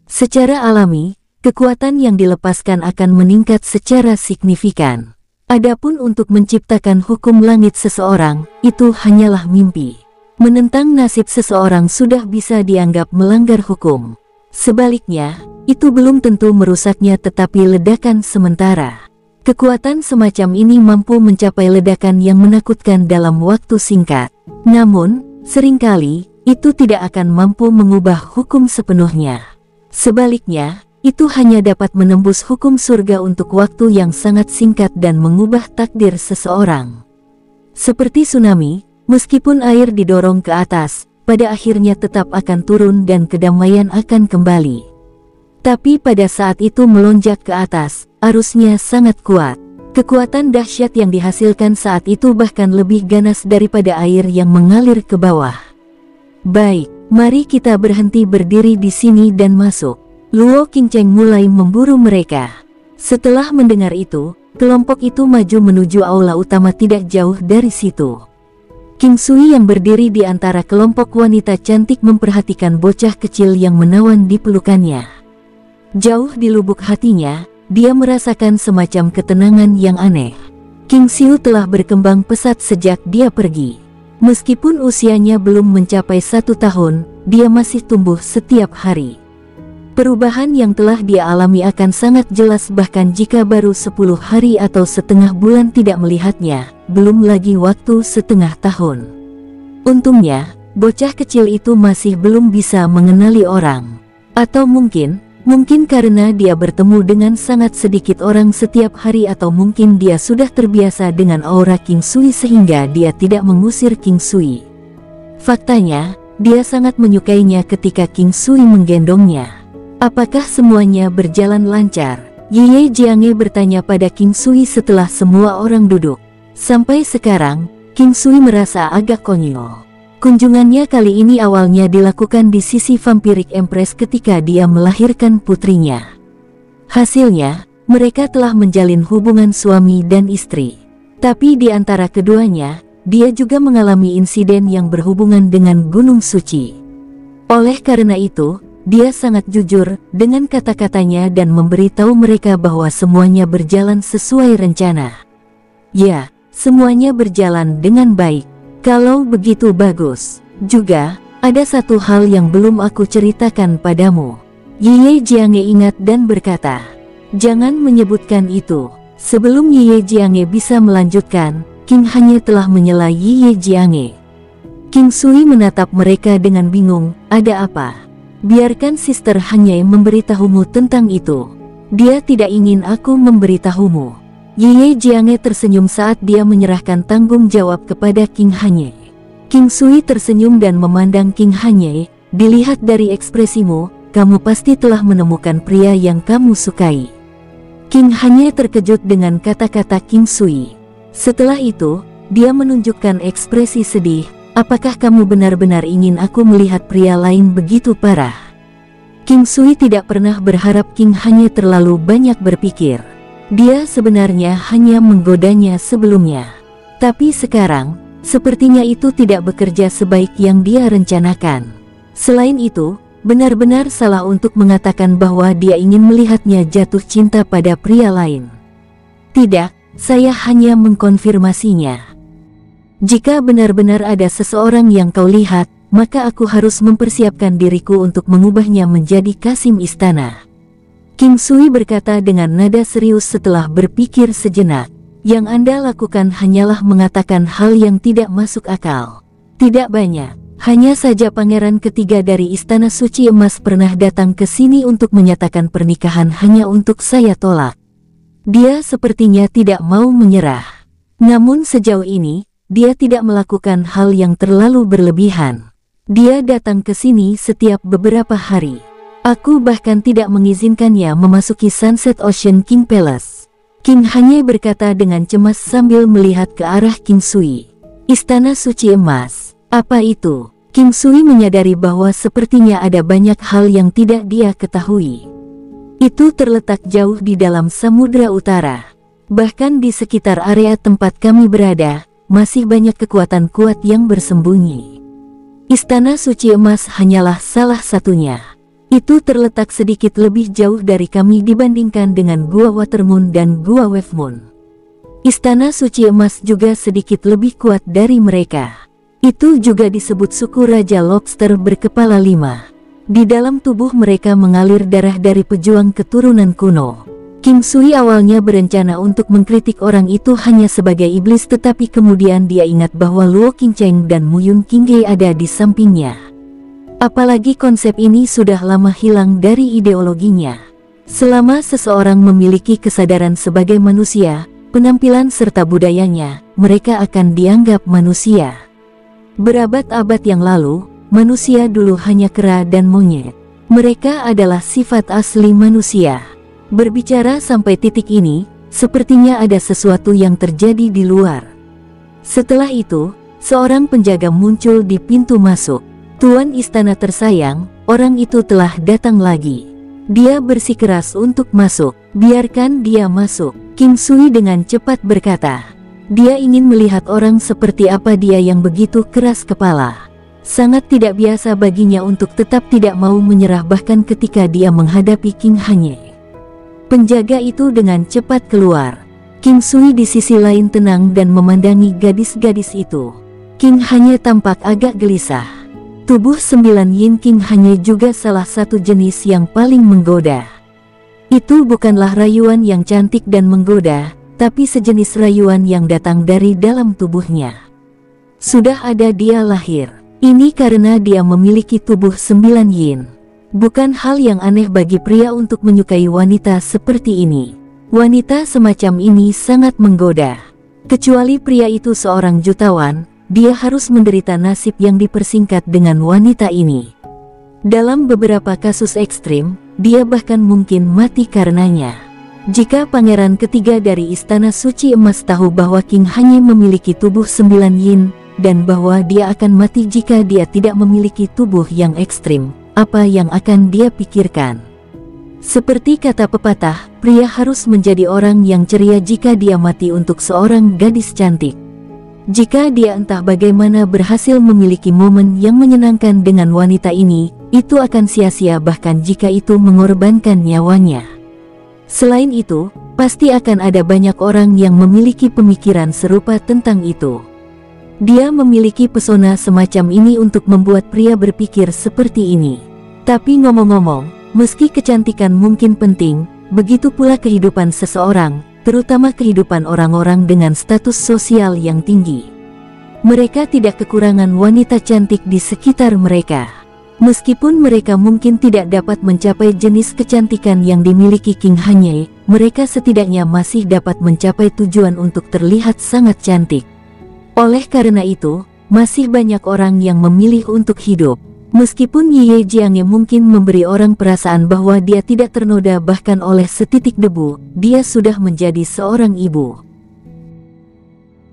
Secara alami, kekuatan yang dilepaskan akan meningkat secara signifikan. Adapun untuk menciptakan hukum langit seseorang, itu hanyalah mimpi. Menentang nasib seseorang sudah bisa dianggap melanggar hukum. Sebaliknya, itu belum tentu merusaknya tetapi ledakan sementara. Kekuatan semacam ini mampu mencapai ledakan yang menakutkan dalam waktu singkat. Namun, seringkali, itu tidak akan mampu mengubah hukum sepenuhnya. Sebaliknya, itu hanya dapat menembus hukum surga untuk waktu yang sangat singkat dan mengubah takdir seseorang. Seperti tsunami, meskipun air didorong ke atas, pada akhirnya tetap akan turun dan kedamaian akan kembali. Tapi pada saat itu melonjak ke atas, arusnya sangat kuat. Kekuatan dahsyat yang dihasilkan saat itu bahkan lebih ganas daripada air yang mengalir ke bawah. Baik, mari kita berhenti berdiri di sini dan masuk. Luo Qingcheng mulai memburu mereka. Setelah mendengar itu, kelompok itu maju menuju aula utama tidak jauh dari situ. King Sui yang berdiri di antara kelompok wanita cantik memperhatikan bocah kecil yang menawan di pelukannya. Jauh di lubuk hatinya, dia merasakan semacam ketenangan yang aneh. King Siu telah berkembang pesat sejak dia pergi. Meskipun usianya belum mencapai 1 tahun, dia masih tumbuh setiap hari. Perubahan yang telah dia alami akan sangat jelas bahkan jika baru 10 hari atau setengah bulan tidak melihatnya, belum lagi waktu setengah tahun. Untungnya, bocah kecil itu masih belum bisa mengenali orang. Atau mungkin karena dia bertemu dengan sangat sedikit orang setiap hari atau mungkin dia sudah terbiasa dengan aura King Sui sehingga dia tidak mengusir King Sui. Faktanya, dia sangat menyukainya ketika King Sui menggendongnya. Apakah semuanya berjalan lancar? Ye Jiange bertanya pada King Sui setelah semua orang duduk. Sampai sekarang, King Sui merasa agak konyol. Kunjungannya kali ini awalnya dilakukan di sisi Vampiric Empress ketika dia melahirkan putrinya. Hasilnya, mereka telah menjalin hubungan suami dan istri. Tapi di antara keduanya, dia juga mengalami insiden yang berhubungan dengan Gunung Suci. Oleh karena itu, dia sangat jujur dengan kata-katanya dan memberitahu mereka bahwa semuanya berjalan sesuai rencana. Ya, semuanya berjalan dengan baik. Kalau begitu bagus. Juga, ada satu hal yang belum aku ceritakan padamu. Ye Jiange ingat dan berkata, jangan menyebutkan itu. Sebelum Ye Jiange bisa melanjutkan, King Hanye telah menyela Ye Jiange. King Sui menatap mereka dengan bingung, ada apa? Biarkan Sister Hanye memberitahumu tentang itu. Dia tidak ingin aku memberitahumu. Ye Jiange tersenyum saat dia menyerahkan tanggung jawab kepada King Hanye. King Sui tersenyum dan memandang King Hanye, dilihat dari ekspresimu, kamu pasti telah menemukan pria yang kamu sukai. King Hanye terkejut dengan kata-kata King Sui. Setelah itu, dia menunjukkan ekspresi sedih, apakah kamu benar-benar ingin aku melihat pria lain begitu parah? King Sui tidak pernah berharap King Hanye terlalu banyak berpikir. Dia sebenarnya hanya menggodanya sebelumnya. Tapi sekarang, sepertinya itu tidak bekerja sebaik yang dia rencanakan. Selain itu, benar-benar salah untuk mengatakan bahwa dia ingin melihatnya jatuh cinta pada pria lain. Tidak, saya hanya mengkonfirmasinya. Jika benar-benar ada seseorang yang kau lihat, maka aku harus mempersiapkan diriku untuk mengubahnya menjadi Kasim istana. King Sui berkata dengan nada serius setelah berpikir sejenak. Yang Anda lakukan hanyalah mengatakan hal yang tidak masuk akal. Tidak banyak, hanya saja pangeran ketiga dari Istana Suci Emas pernah datang ke sini untuk menyatakan pernikahan hanya untuk saya tolak. Dia sepertinya tidak mau menyerah. Namun sejauh ini, dia tidak melakukan hal yang terlalu berlebihan. Dia datang ke sini setiap beberapa hari. Aku bahkan tidak mengizinkannya memasuki Sunset Ocean King Palace. King Hanye berkata dengan cemas sambil melihat ke arah King Sui. Istana Suci Emas, apa itu? King Sui menyadari bahwa sepertinya ada banyak hal yang tidak dia ketahui. Itu terletak jauh di dalam Samudra Utara. Bahkan di sekitar area tempat kami berada, masih banyak kekuatan kuat yang bersembunyi. Istana Suci Emas hanyalah salah satunya. Itu terletak sedikit lebih jauh dari kami dibandingkan dengan Gua Watermoon dan Gua Wavemoon. Istana Suci Emas juga sedikit lebih kuat dari mereka. Itu juga disebut suku Raja Lobster berkepala 5. Di dalam tubuh mereka mengalir darah dari pejuang keturunan kuno. King Sui awalnya berencana untuk mengkritik orang itu hanya sebagai iblis, tetapi kemudian dia ingat bahwa Luo Qingcheng dan Muyun Qingge ada di sampingnya. Apalagi konsep ini sudah lama hilang dari ideologinya. Selama seseorang memiliki kesadaran sebagai manusia, penampilan serta budayanya, mereka akan dianggap manusia. Berabad-abad yang lalu, manusia dulu hanya kera dan monyet. Mereka adalah sifat asli manusia. Berbicara sampai titik ini, sepertinya ada sesuatu yang terjadi di luar. Setelah itu, seorang penjaga muncul di pintu masuk. Tuan istana tersayang, orang itu telah datang lagi. Dia bersikeras untuk masuk. Biarkan dia masuk, King Sui dengan cepat berkata. Dia ingin melihat orang seperti apa dia yang begitu keras kepala. Sangat tidak biasa baginya untuk tetap tidak mau menyerah bahkan ketika dia menghadapi King Hanye. Penjaga itu dengan cepat keluar. King Sui di sisi lain tenang dan memandangi gadis-gadis itu. King Hanye tampak agak gelisah. Tubuh 9 Yin King Hanye juga salah satu jenis yang paling menggoda. Itu bukanlah rayuan yang cantik dan menggoda, tapi sejenis rayuan yang datang dari dalam tubuhnya. Sudah ada dia lahir. Ini karena dia memiliki tubuh 9 Yin. Bukan hal yang aneh bagi pria untuk menyukai wanita seperti ini. Wanita semacam ini sangat menggoda. Kecuali pria itu seorang jutawan, dia harus menderita nasib yang dipersingkat dengan wanita ini. Dalam beberapa kasus ekstrim, dia bahkan mungkin mati karenanya. Jika pangeran ketiga dari Istana Suci Emas tahu bahwa King Hanye memiliki tubuh 9 Yin, dan bahwa dia akan mati jika dia tidak memiliki tubuh yang ekstrim, apa yang akan dia pikirkan? Seperti kata pepatah, pria harus menjadi orang yang ceria jika dia mati untuk seorang gadis cantik. Jika dia entah bagaimana berhasil memiliki momen yang menyenangkan dengan wanita ini, itu akan sia-sia bahkan jika itu mengorbankan nyawanya. Selain itu, pasti akan ada banyak orang yang memiliki pemikiran serupa tentang itu. Dia memiliki pesona semacam ini untuk membuat pria berpikir seperti ini. Tapi ngomong-ngomong, meski kecantikan mungkin penting, begitu pula kehidupan seseorang, terutama kehidupan orang-orang dengan status sosial yang tinggi. Mereka tidak kekurangan wanita cantik di sekitar mereka. Meskipun mereka mungkin tidak dapat mencapai jenis kecantikan yang dimiliki King Hanye, mereka setidaknya masih dapat mencapai tujuan untuk terlihat sangat cantik. Oleh karena itu, masih banyak orang yang memilih untuk hidup. Meskipun Ye Jiangye mungkin memberi orang perasaan bahwa dia tidak ternoda bahkan oleh setitik debu, dia sudah menjadi seorang ibu.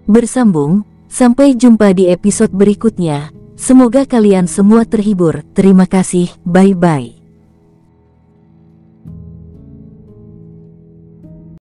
Bersambung, sampai jumpa di episode berikutnya. Semoga kalian semua terhibur. Terima kasih, bye-bye.